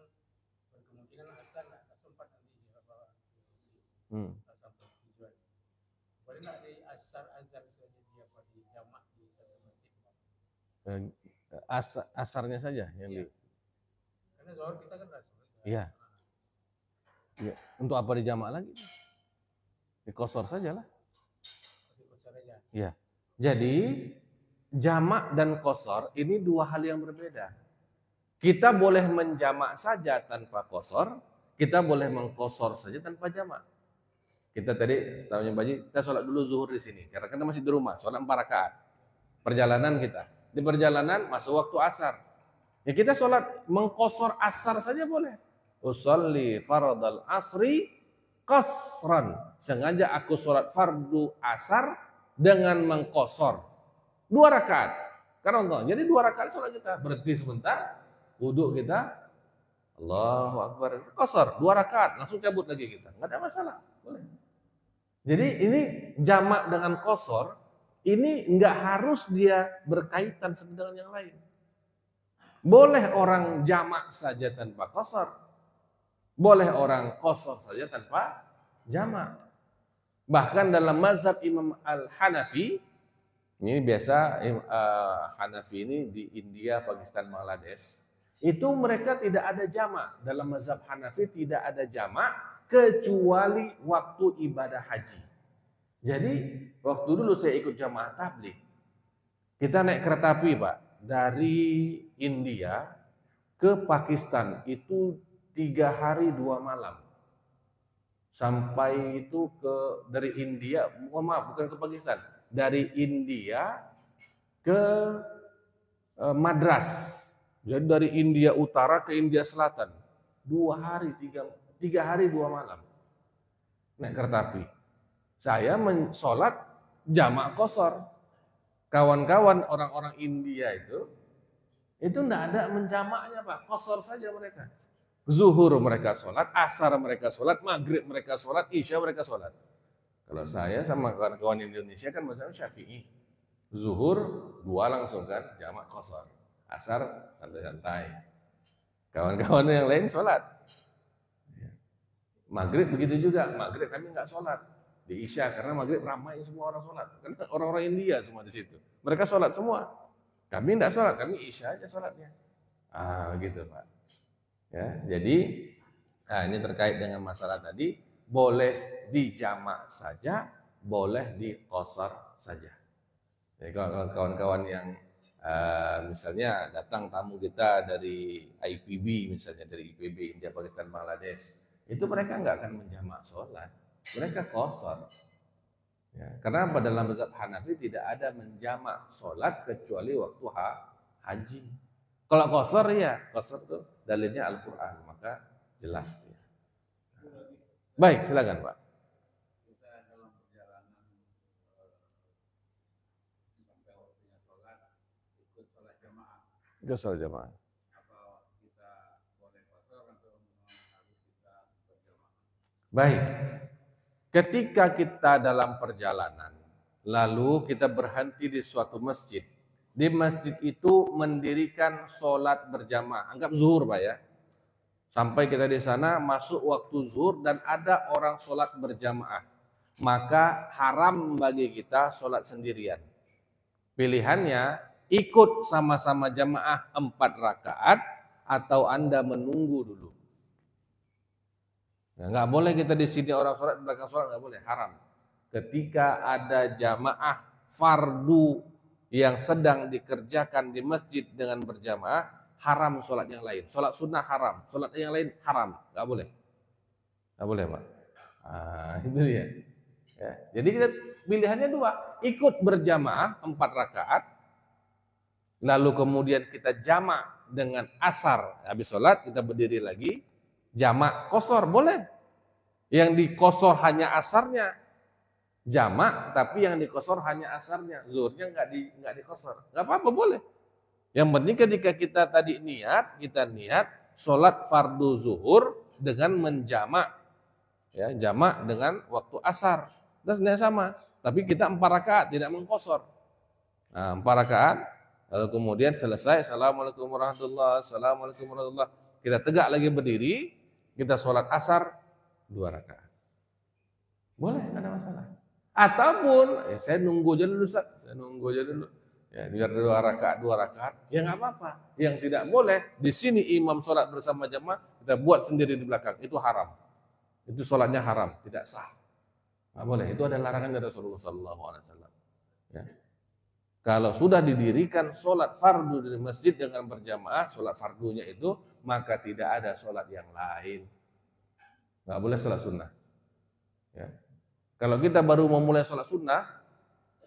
berkemungkinan asar nggak sempat nanti di bawah sampai tujuan. Boleh nggak di asar azan saja di jamak di satu masjid?
Asarnya saja yang
di. Karena zuhur kita kan sholat.
Iya. Ya, untuk apa dijamak lagi? Dikosor saja lah.
Dikosor aja.
Ya. Jadi jamak dan kosor ini dua hal yang berbeda. Kita boleh menjamak saja tanpa kosor, kita boleh mengkosor saja tanpa jamak. Kita tadi tahunya Baji, kita sholat dulu zuhur di sini, karena kita masih di rumah, sholat 4 rakaat. Perjalanan kita, di perjalanan masuk waktu asar. Ya kita sholat mengkosor asar saja boleh. Usolli fardal asri qasran. Sengaja aku sholat fardu asar dengan mengkosor 2 rakaat. Karena jadi 2 rakaat sholat kita, berhenti sebentar, wudhu kita, Allahu Akbar, kosor 2 rakaat, langsung cabut lagi kita, nggak ada masalah, boleh. Jadi ini jamak dengan kosor, ini nggak harus dia berkaitan satu dengan yang lain. Boleh orang jamak saja tanpa kosor, boleh orang kosor saja tanpa jamak. Bahkan dalam mazhab Imam Al-Hanafi, ini biasa Hanafi ini di India, Pakistan, Bangladesh, itu mereka tidak ada jamak. Dalam mazhab Hanafi tidak ada jamak kecuali waktu ibadah haji. Jadi waktu dulu saya ikut jamaah tabligh, kita naik kereta api Pak, dari India ke Pakistan itu 3 hari 2 malam. Sampai itu dari India, bukan ke Pakistan, dari India ke Madras. Jadi dari India Utara ke India Selatan, 2 hari 3 hari 2 malam naik kereta api. Saya sholat jamak kosor. Kawan-kawan orang-orang India itu enggak ada menjamaknya Pak, kosor saja mereka. Zuhur mereka sholat, asar mereka sholat, maghrib mereka sholat, isya mereka sholat. Kalau saya sama kawan-kawan Indonesia kan macam Syafi'i. Zuhur 2 langsung kan, jamak kosor. Asar santai-santai. Kawan-kawan yang lain sholat. Maghrib begitu juga, maghrib kami nggak sholat. Di isya, karena maghrib ramai semua orang sholat. Karena orang-orang India semua di situ. Mereka sholat semua. Kami nggak sholat, kami isya aja sholatnya. Gitu Pak. Ya, jadi ini terkait dengan masalah tadi, boleh dijamak saja, boleh dikosor saja. Jadi kalau kawan-kawan yang misalnya datang tamu kita dari IPB, misalnya dari IPB, India, Pakistan, Bangladesh, itu mereka nggak akan menjamak sholat, mereka kosor. Ya, karena pada dalam mazhab Hanafi tidak ada menjamak sholat kecuali waktu haji. Kalau kosor ya, kosor itu dalilnya Al-Quran, maka jelas dia. Baik, silakan Pak.
Kita dalam perjalanan sampai waktunya sholat, ikut sholat jamaah.
Ikut sholat jamaah.
Apa kita boleh kosor atau harus kita berjamaah?
Baik, ketika kita dalam perjalanan, lalu kita berhenti di suatu masjid. Di masjid itu mendirikan sholat berjamaah. Anggap zuhur Pak ya. Sampai kita di sana masuk waktu zuhur dan ada orang sholat berjamaah. Maka haram bagi kita sholat sendirian. Pilihannya ikut sama-sama jamaah 4 rakaat atau Anda menunggu dulu. Nah, nggak boleh kita di sini orang sholat, di belakang sholat nggak boleh, haram. Ketika ada jamaah fardu yang sedang dikerjakan di masjid dengan berjamaah, haram sholat yang lain. Sholat sunnah haram, sholat yang lain haram, nggak boleh. Nggak boleh Pak. Itu dia. Ya, jadi kita pilihannya 2, ikut berjamaah 4 rakaat, lalu kemudian kita jamak dengan asar, habis sholat kita berdiri lagi, jamak kosor boleh. Yang dikosor hanya asarnya, jamak tapi yang dikosor hanya asarnya, zuhurnya nggak dikosor, nggak apa-apa, boleh. Yang penting ketika kita tadi kita niat sholat fardu zuhur dengan menjamak, ya, jamak dengan waktu asar, dan sebenarnya sama, tapi kita 4 rakaat tidak mengkosor. Nah, 4 rakaat, lalu kemudian selesai, assalamualaikum warahmatullahi, assalamualaikum warahmatullahi, kita tegak lagi berdiri, kita sholat asar 2 rakaat. Boleh, nggak ada masalah. Ataupun saya nunggu aja dulu, Ustaz. Saya nunggu aja dulu. Ya, biar 2 rakaat, ya nggak apa-apa. Yang tidak boleh di sini imam sholat bersama jamaah, kita buat sendiri di belakang, itu haram. Itu sholatnya haram, tidak sah. Nggak boleh. Itu ada larangan dari Rasulullah SAW. Ya. Kalau sudah didirikan sholat fardu di masjid dengan berjamaah, sholat fardunya itu, maka tidak ada sholat yang lain. Nggak boleh sholat sunnah. Ya. Kalau kita baru memulai sholat sunnah,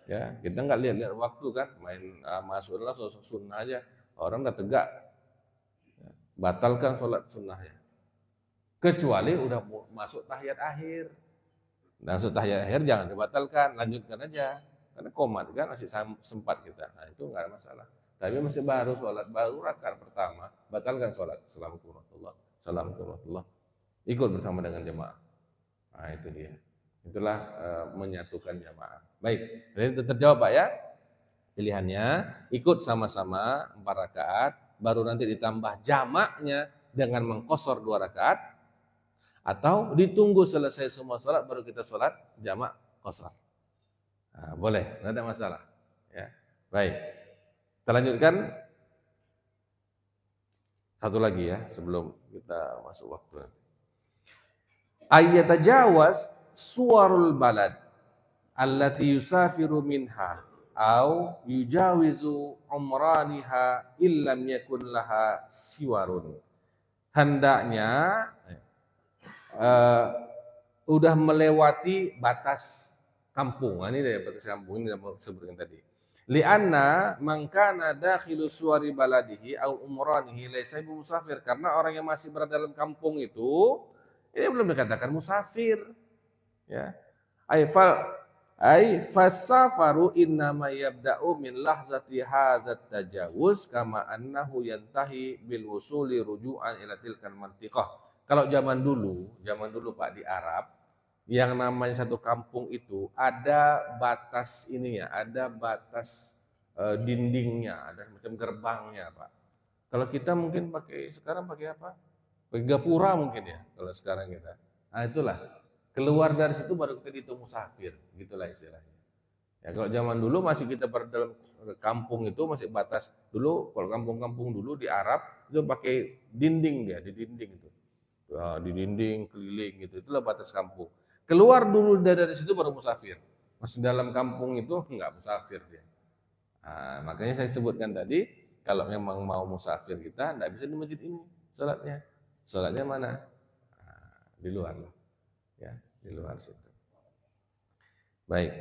ya kita nggak lihat waktu kan, main masuklah sholat sunnah aja, orang udah tegak, ya, batalkan sholat sunnahnya. Kecuali udah masuk tahiyat akhir, dan masuk tahiyat akhir jangan dibatalkan, lanjutkan aja. Karena komat kan masih sempat kita, nah itu nggak ada masalah. Tapi masih baru sholat, baru rakaat pertama, batalkan sholat. Assalamualaikum warahmatullahi, ikut bersama dengan jemaah. Nah itu dia, itulah menyatukan jemaah. Baik, jadi terjawab Pak ya. Pilihannya ikut sama-sama 4 rakaat, baru nanti ditambah jamaknya dengan mengkosor 2 rakaat, atau ditunggu selesai semua sholat baru kita sholat jamak kosor. Nah, boleh, tidak ada masalah. Ya, baik. Kita lanjutkan satu lagi ya sebelum kita masuk waktu. Ayatajawaz suwarul balad allati yusafiru minha au yujawizu umraniha illam yakun laha siwarun. Hendaknya udah melewati batas kampung. Ini dari batas kampung ini yang sebutkan tadi. Lianna man kana dakhilu suwari baladihi au umranihi laysa musafir, karena orang yang masih berada dalam kampung itu ini belum dikatakan musafir. Ya. Ai fasafaru innama yabda'u min lahzati hadzat tajawuz kama annahu yantahi bil wusuli ruju'an ila tilkal mantiqah. Kalau zaman dulu Pak di Arab, yang namanya satu kampung itu ada batas ininya, ada batas dindingnya, ada macam gerbangnya Pak. Kalau kita mungkin sekarang pakai apa? Pakai gapura mungkin ya kalau sekarang kita. Nah itulah, keluar dari situ baru kita dihitung musafir, gitulah istilahnya. Ya kalau zaman dulu masih kita dalam kampung itu masih batas dulu. Kalau kampung-kampung dulu di Arab itu pakai dinding, dia di dinding itu. Ya, di dinding keliling gitu, itulah batas kampung. Keluar dulu dari situ baru musafir. Masih dalam kampung itu enggak musafir dia. Nah, makanya saya sebutkan tadi, kalau memang mau musafir kita enggak bisa di masjid ini sholatnya. Sholatnya mana? Nah, di luar lah. Ya, di luar situ. Baik.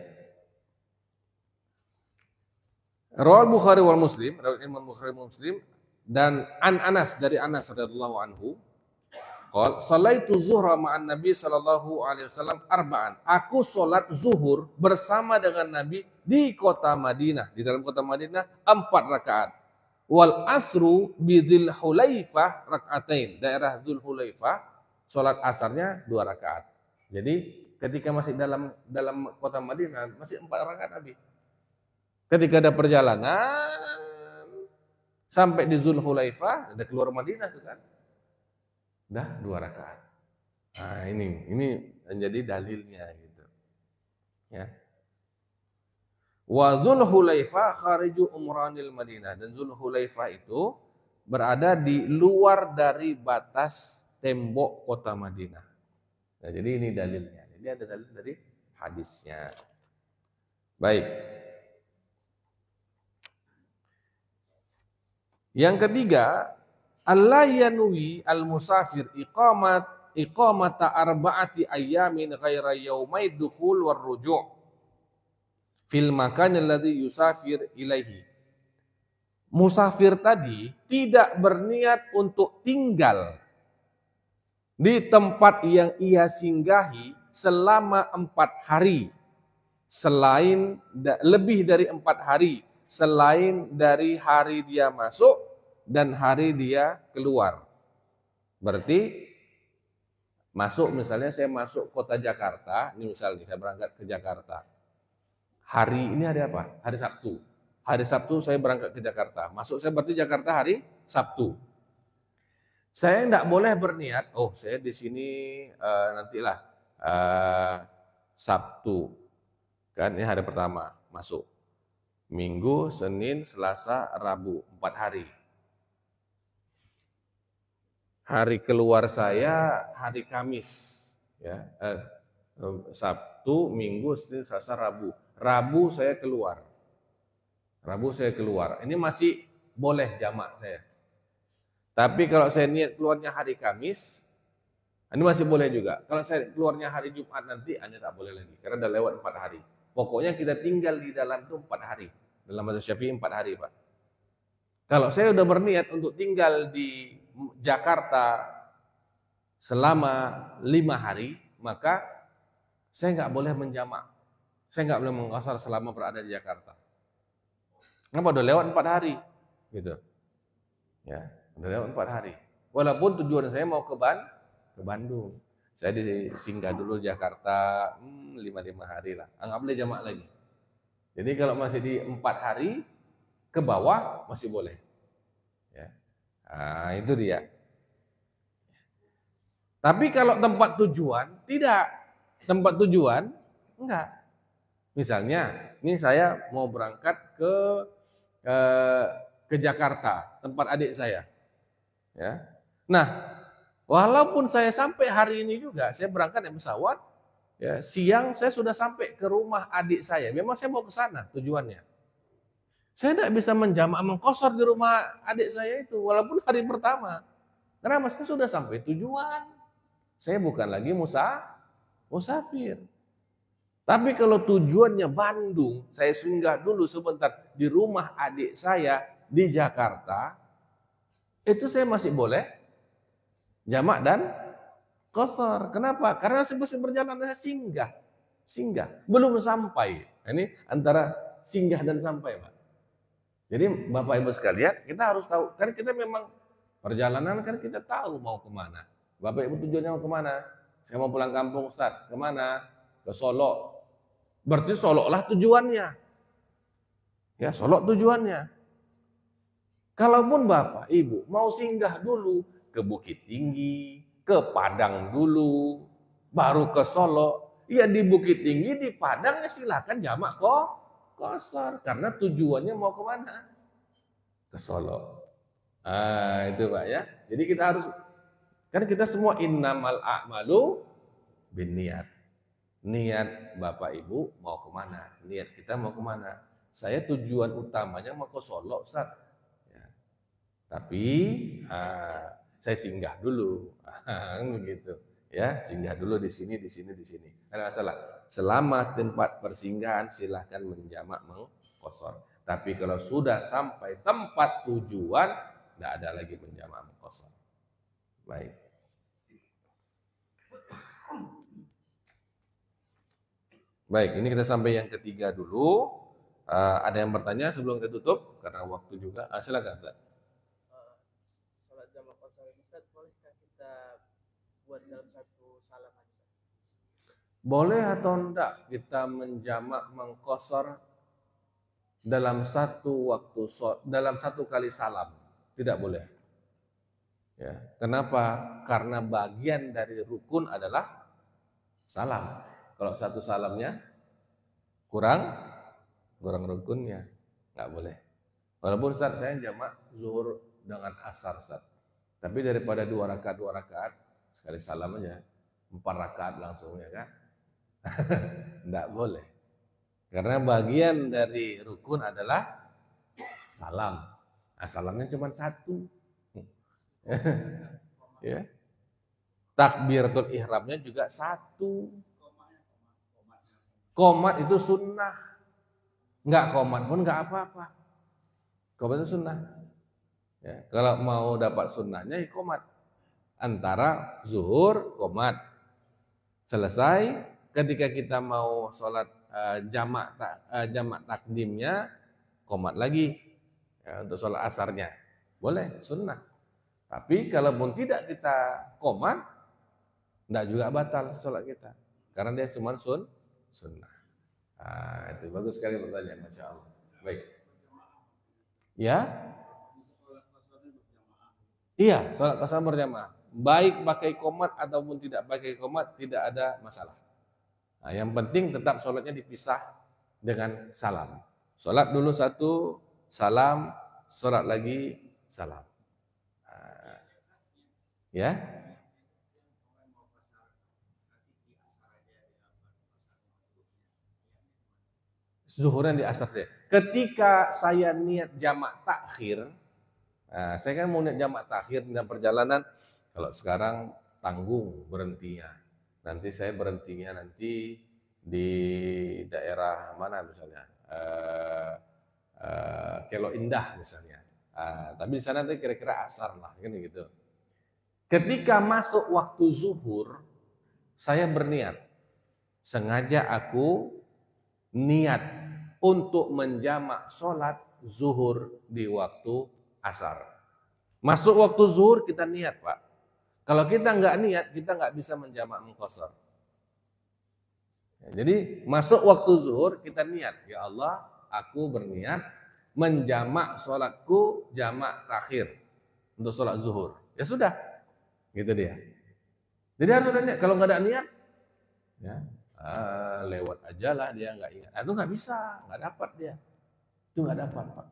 Rawal Bukhari wal Muslim, rawal Imam Bukhari Muslim, dan Anas dari Anas radhiyallahu anhu. Qol sallaitu zuhra ma'an Nabi sallallahu alaihi wasallam arba'an. Aku salat zuhur bersama dengan Nabi di kota Madinah, di dalam kota Madinah 4 rakaat. Wal asru bi Dzul Hulaifah rakaatain. Daerah Dzul Hulaifah salat asarnya 2 rakaat. Jadi ketika masih dalam kota Madinah masih 4 rakaat Nabi. Ketika ada perjalanan sampai di Dzul Hulaifah, ada keluar Madinah tuh kan. Dah 2 rakaat. Nah, ini menjadi dalilnya gitu. Ya. Wa Dzul Hulaifah khariju umranil Madinah, dan Dzul Hulaifah itu berada di luar dari batas tembok kota Madinah. Nah, jadi ini dalilnya. Jadi ada dalil dari hadisnya. Baik. Yang ketiga, Allah yanwi al-musafir iqamata arba'ati ayyamin ghaira yaumai dukhul war ruju' fil makan alladhi yusafir ilaihi. Musafir tadi tidak berniat untuk tinggal di tempat yang ia singgahi selama 4 hari. lebih dari 4 hari selain dari hari dia masuk dan hari dia keluar. Berarti masuk, misalnya saya masuk kota Jakarta, ini misalnya saya berangkat ke Jakarta. Hari ini hari apa? Hari Sabtu. Hari Sabtu saya berangkat ke Jakarta. Masuk saya berarti Jakarta hari Sabtu. Saya tidak boleh berniat, oh saya di sini nantilah Sabtu. Kan ini hari pertama masuk. Minggu, Senin, Selasa, Rabu, 4 hari. Hari keluar saya hari Kamis, ya, Sabtu, Minggu, Senin, Selasa, Rabu. Rabu saya keluar. Ini masih boleh jamak saya. Tapi kalau saya niat keluarnya hari Kamis, ini masih boleh juga. Kalau saya keluarnya hari Jumat nanti, ini tak boleh lagi. Karena udah lewat 4 hari. Pokoknya kita tinggal di dalam itu 4 hari. Dalam mazhab Syafi'i 4 hari, Pak. Kalau saya udah berniat untuk tinggal di Jakarta selama 5 hari, maka saya nggak boleh menjamak. Saya nggak boleh mengqasar selama berada di Jakarta. Kenapa? Udah lewat 4 hari. Gitu. Ya, udah lewat 4 hari. Walaupun tujuan saya mau ke Bandung. Saya singgah dulu Jakarta 5 hari lah. Nggak boleh jamak lagi. Jadi kalau masih di 4 hari ke bawah masih boleh. Ya. Nah, itu dia. Tapi kalau tempat tujuan tidak. Tempat tujuan enggak. Misalnya, ini saya mau berangkat ke Jakarta, tempat adik saya. Ya. Nah, walaupun saya sampai hari ini juga, saya berangkat naik pesawat, ya, siang saya sudah sampai ke rumah adik saya. Memang saya mau ke sana tujuannya. Saya tidak bisa menjamak mengqashar di rumah adik saya itu, walaupun hari pertama. Kenapa? Saya sudah sampai tujuan. Saya bukan lagi musafir. Tapi kalau tujuannya Bandung, saya singgah dulu sebentar di rumah adik saya di Jakarta, itu saya masih boleh jamak dan qashar. Kenapa? Karena saya masih berjalan, saya singgah. Belum sampai. Ini antara singgah dan sampai, Pak. Jadi Bapak Ibu sekalian, kita harus tahu. Kan kita memang perjalanan kan kita tahu mau kemana. Bapak Ibu tujuannya mau kemana? Saya mau pulang kampung, Ustaz. Kemana? Ke Solo. Berarti Solo lah tujuannya. Ya, Solo tujuannya. Kalaupun Bapak Ibu mau singgah dulu ke Bukit Tinggi, ke Padang dulu, baru ke Solo. Ya di Bukit Tinggi, di Padang ya silakan jamak qashar. Karena tujuannya mau kemana? Ke Solo. Itu Pak ya. Jadi kita harus, kan kita semua innamal a'malu binniyat. Niat Bapak Ibu mau kemana? Niat kita mau kemana? Saya tujuan utamanya mau ke Solo, Ustaz. Ya. Tapi saya singgah dulu, begitu. Ya, singgah dulu di sini. Tidak masalah. Selama tempat persinggahan silahkan menjamak mengqashar. Tapi kalau sudah sampai tempat tujuan, tidak ada lagi menjamak mengqashar. Baik. Baik, ini kita sampai yang ketiga dulu. Ada yang bertanya sebelum kita tutup karena waktu juga. Silakan, Ustaz.
Salat jamak qashar, Ustaz, bolehkah kita buat dalam satu salam aja?
Boleh atau enggak kita menjamak mengqashar dalam satu waktu, dalam satu kali salam? Tidak boleh. Ya, kenapa? Karena bagian dari rukun adalah salam. Kalau satu salamnya kurang rukunnya, nggak boleh. Walaupun Ustaz saya jamak zuhur dengan asar, Ustaz. Tapi daripada 2 rakaat sekali salam aja, 4 rakaat langsung, ya kan? Nggak boleh. Karena bagian dari rukun adalah salam. Nah, salamnya cuma 1. Ya. Takbiratul ihramnya juga 1. Qomat itu sunnah. Enggak qomat pun enggak apa-apa. Qomat itu sunnah. Ya, kalau mau dapat sunnahnya ya qomat. Antara zuhur, qomat. Selesai, ketika kita mau sholat jamak takdimnya qomat lagi ya, untuk sholat asarnya. Boleh, sunnah. Tapi kalaupun tidak kita qomat, enggak juga batal sholat kita. Karena dia cuma sunnah. Nah, itu bagus sekali pertanyaan, Masya Allah. Baik. Ya? Iya, sholat qasar berjamaah. Baik pakai qomat ataupun tidak pakai qomat, tidak ada masalah. Nah, yang penting tetap sholatnya dipisah dengan salam. Sholat dulu satu, salam, sholat lagi, salam. Nah, ya? Zuhuran di asar saja. Ketika saya niat jamak takhir, nah, saya kan mau niat jamak takhir dalam perjalanan. Kalau sekarang tanggung berhentinya. Nanti saya berhentinya nanti di daerah mana misalnya, Kelo Indah misalnya. Tapi di sana nanti kira-kira asar lah, kan gitu. Ketika masuk waktu zuhur, saya berniat, sengaja aku niat untuk menjamak sholat zuhur di waktu asar. Masuk waktu zuhur kita niat, Pak. Kalau kita nggak niat, kita nggak bisa menjamak mengqashar. Ya, jadi masuk waktu zuhur kita niat, ya Allah, aku berniat menjamak sholatku jamak takhir untuk sholat zuhur. Ya sudah, gitu dia. Jadi harus ada niat. Kalau nggak ada niat, ya lewat aja lah dia nggak ingat. Itu nggak bisa, nggak dapat dia. Itu nggak dapat, Pak.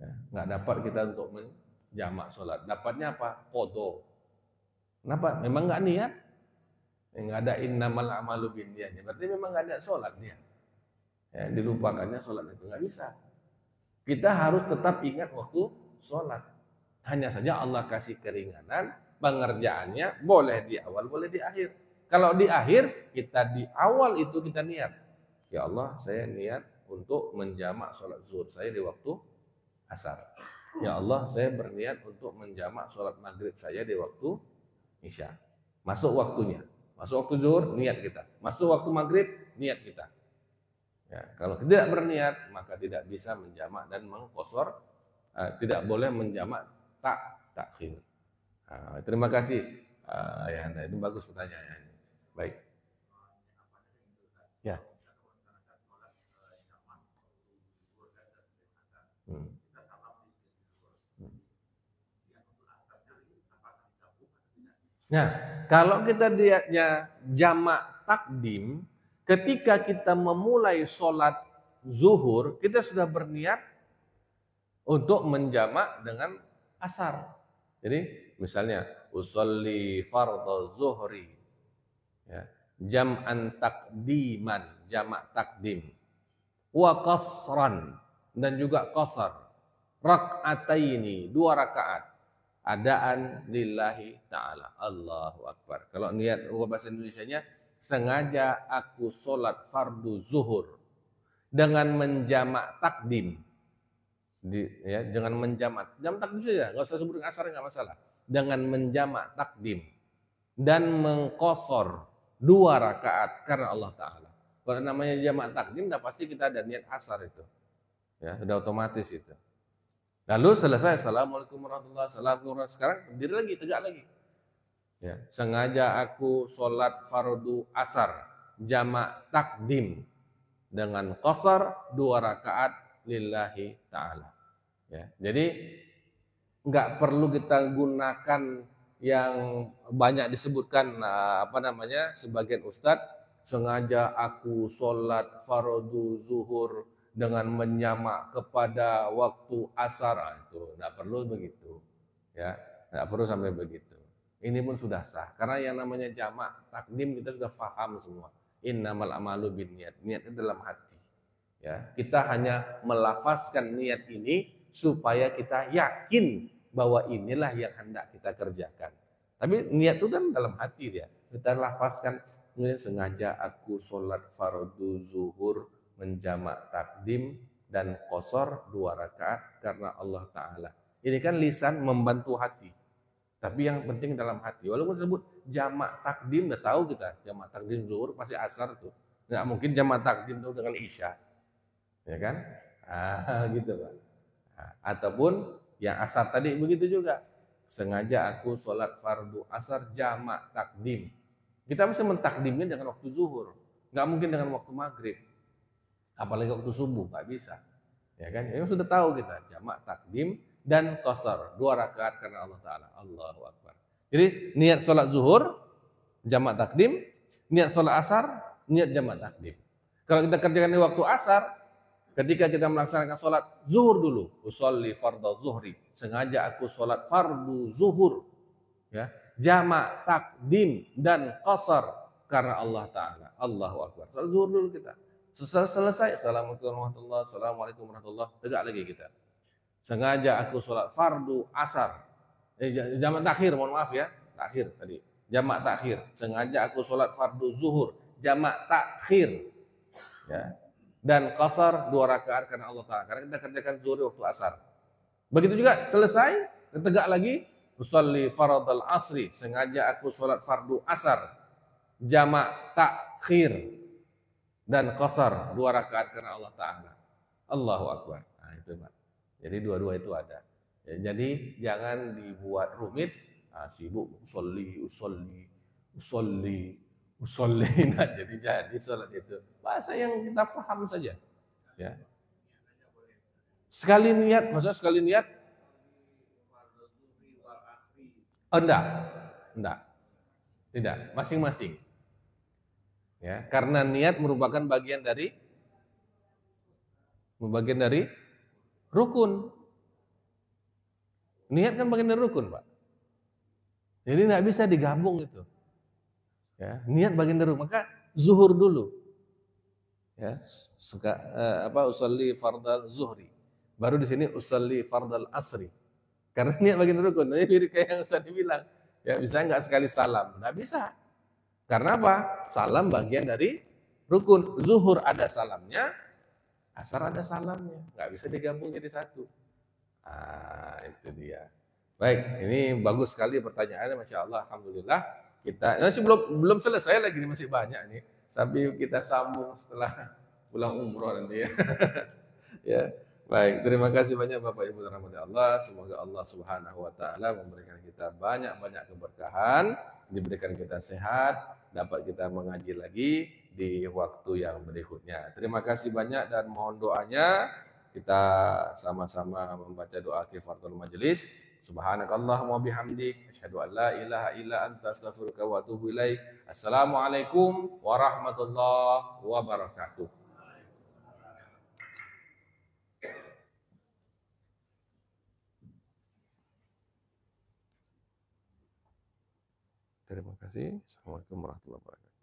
Ya, nggak dapat kita untuk menjamak sholat. Dapatnya apa? Qadha. Kenapa? Memang nggak niat. Nggak ada innamal a'malu binniyat. Berarti memang nggak ada sholat dia. Ya, dilupakannya sholat itu nggak bisa. Kita harus tetap ingat waktu sholat. Hanya saja Allah kasih keringanan, pengerjaannya boleh di awal, boleh di akhir. Kalau di akhir, kita di awal itu kita niat. Ya Allah, saya niat untuk menjamak sholat zuhur saya di waktu asar. Ya Allah, saya berniat untuk menjamak sholat maghrib saya di waktu isya. Masuk waktunya. Masuk waktu zuhur, niat kita. Masuk waktu maghrib, niat kita. Ya, kalau tidak berniat, maka tidak bisa menjamak dan mengqashar. Tidak boleh menjamak takhir. Terima kasih. Ya, itu bagus pertanyaannya. Baik. Ya. Nah, kalau kita lihatnya jamak takdim, ketika kita memulai sholat zuhur, kita sudah berniat untuk menjamak dengan asar. Jadi misalnya usolli fardhu zuhri, ya, jam'an takdiman, jamak takdim, wa qasran, dan juga qasar, rak'ataini, 2 rakaat, adaan lillahi ta'ala. Allahu Akbar. Kalau niat bahasa Indonesianya, sengaja aku sholat fardu zuhur dengan menjamak takdim. Ya, dengan menjamak, jam takdim saja, nggak usah sebut asar, nggak masalah. Dengan menjamak takdim dan mengqashar 2 rakaat karena Allah Ta'ala. Kalau namanya jamak takdim, dah pasti kita ada niat asar itu. Ya, sudah otomatis itu. Lalu selesai, assalamualaikum warahmatullahi wabarakatuh. Sekarang berdiri lagi, tegak lagi. Ya, sengaja aku sholat fardu asar jamak takdim dengan qashar 2 rakaat lillahi ta'ala. Ya, jadi nggak perlu kita gunakan yang banyak disebutkan sebagian ustadz, sengaja aku sholat fardu zuhur dengan menyamak kepada waktu asar. Itu nggak perlu begitu, ya, nggak perlu sampai begitu. Ini pun sudah sah, karena yang namanya jamak takdim kita sudah paham semua. Innamal a'malu binniyat, niatnya dalam hati. Ya, kita hanya melafazkan niat ini supaya kita yakin bahwa inilah yang hendak kita kerjakan. Tapi niat itu kan dalam hati dia. Kita lafazkan, sengaja aku sholat fardu zuhur menjamak takdim dan qashar 2 rakaat karena Allah Ta'ala. Ini kan lisan membantu hati. Tapi yang penting dalam hati. Walaupun disebut jamak takdim, udah tahu kita jamak takdim zuhur pasti asar tuh. Nggak mungkin jamak takdim itu dengan isya, ya kan? Gitu Pak. Ataupun yang asar tadi begitu juga. Sengaja aku sholat fardu asar jamak takdim. Kita bisa mentakdimnya dengan waktu zuhur, nggak mungkin dengan waktu maghrib, apalagi waktu subuh, nggak bisa. Ya kan? Ini sudah tahu kita jamak takdim dan qasar 2 rakaat karena Allah Taala. Allahu Akbar. Jadi niat sholat zuhur jamak takdim, niat sholat asar niat jamak takdim. Kalau kita kerjakan di waktu asar, ketika kita melaksanakan sholat zuhur dulu, usolli fardhu zuhri, sengaja aku sholat fardu zuhur, ya, jamak takdim dan qasar karena Allah Taala. Allahu Akbar. Sholat zuhur dulu kita. Selesai, assalamualaikum warahmatullahi, assalamualaikum warahmatullahi, tegak lagi kita. Sengaja aku sholat fardu asar, jamak takhir, mohon maaf ya, takhir tadi, jamak takhir. Sengaja aku sholat fardu zuhur, jamak takhir, ya. Dan qasar 2 rakaat karena Allah Ta'ala, karena kita kerjakan zuhur waktu asar. Begitu juga selesai, tegak lagi, usolli faradal asri, sengaja aku sholat fardu asar, jamak takhir dan qasar 2 rakaat karena Allah Ta'ala. Allahu Akbar. Nah itu Pak. Jadi dua-dua itu ada. Ya, jadi jangan dibuat rumit, sibuk usolli, nah jadi sholat itu. Bahasa yang kita paham saja. Ya. Sekali niat, maksudnya sekali niat? Oh, enggak. Tidak, masing-masing. Ya, karena niat merupakan bagian dari rukun. Niat kan bagian dari rukun, Pak. Jadi nggak bisa digabung itu. Ya, niat bagian dari rukun. Maka zuhur dulu. Ya, usolli fardal zuhri. Baru di sini usolli fardal asri. Karena niat bagian dari rukun. Ini mirip kayak yang Ustaz bilang. Ya, bisa nggak sekali salam? Nggak bisa. Karena apa? Salam bagian dari rukun. Zuhur ada salamnya, asar ada salamnya. Nggak bisa digabung jadi satu. Itu dia. Baik, ini bagus sekali pertanyaannya, Masya Allah, Alhamdulillah. Kita masih belum selesai lagi, masih banyak nih. Tapi kita sambung setelah pulang umroh nanti ya. Ya. Baik, terima kasih banyak Bapak Ibu rahmati Allah. Semoga Allah Subhanahu wa taala memberikan kita banyak-banyak keberkahan, diberikan kita sehat, dapat kita mengaji lagi di waktu yang berikutnya. Terima kasih banyak dan mohon doanya. Kita sama-sama membaca doa kifaratul majelis. Subhanakallahumma bihamdik, asyhadu an la ilaha illa anta, astaghfiruka wa atubu ilaik. Assalamualaikum warahmatullahi wabarakatuh. Terima kasih. Assalamualaikum warahmatullahi wabarakatuh.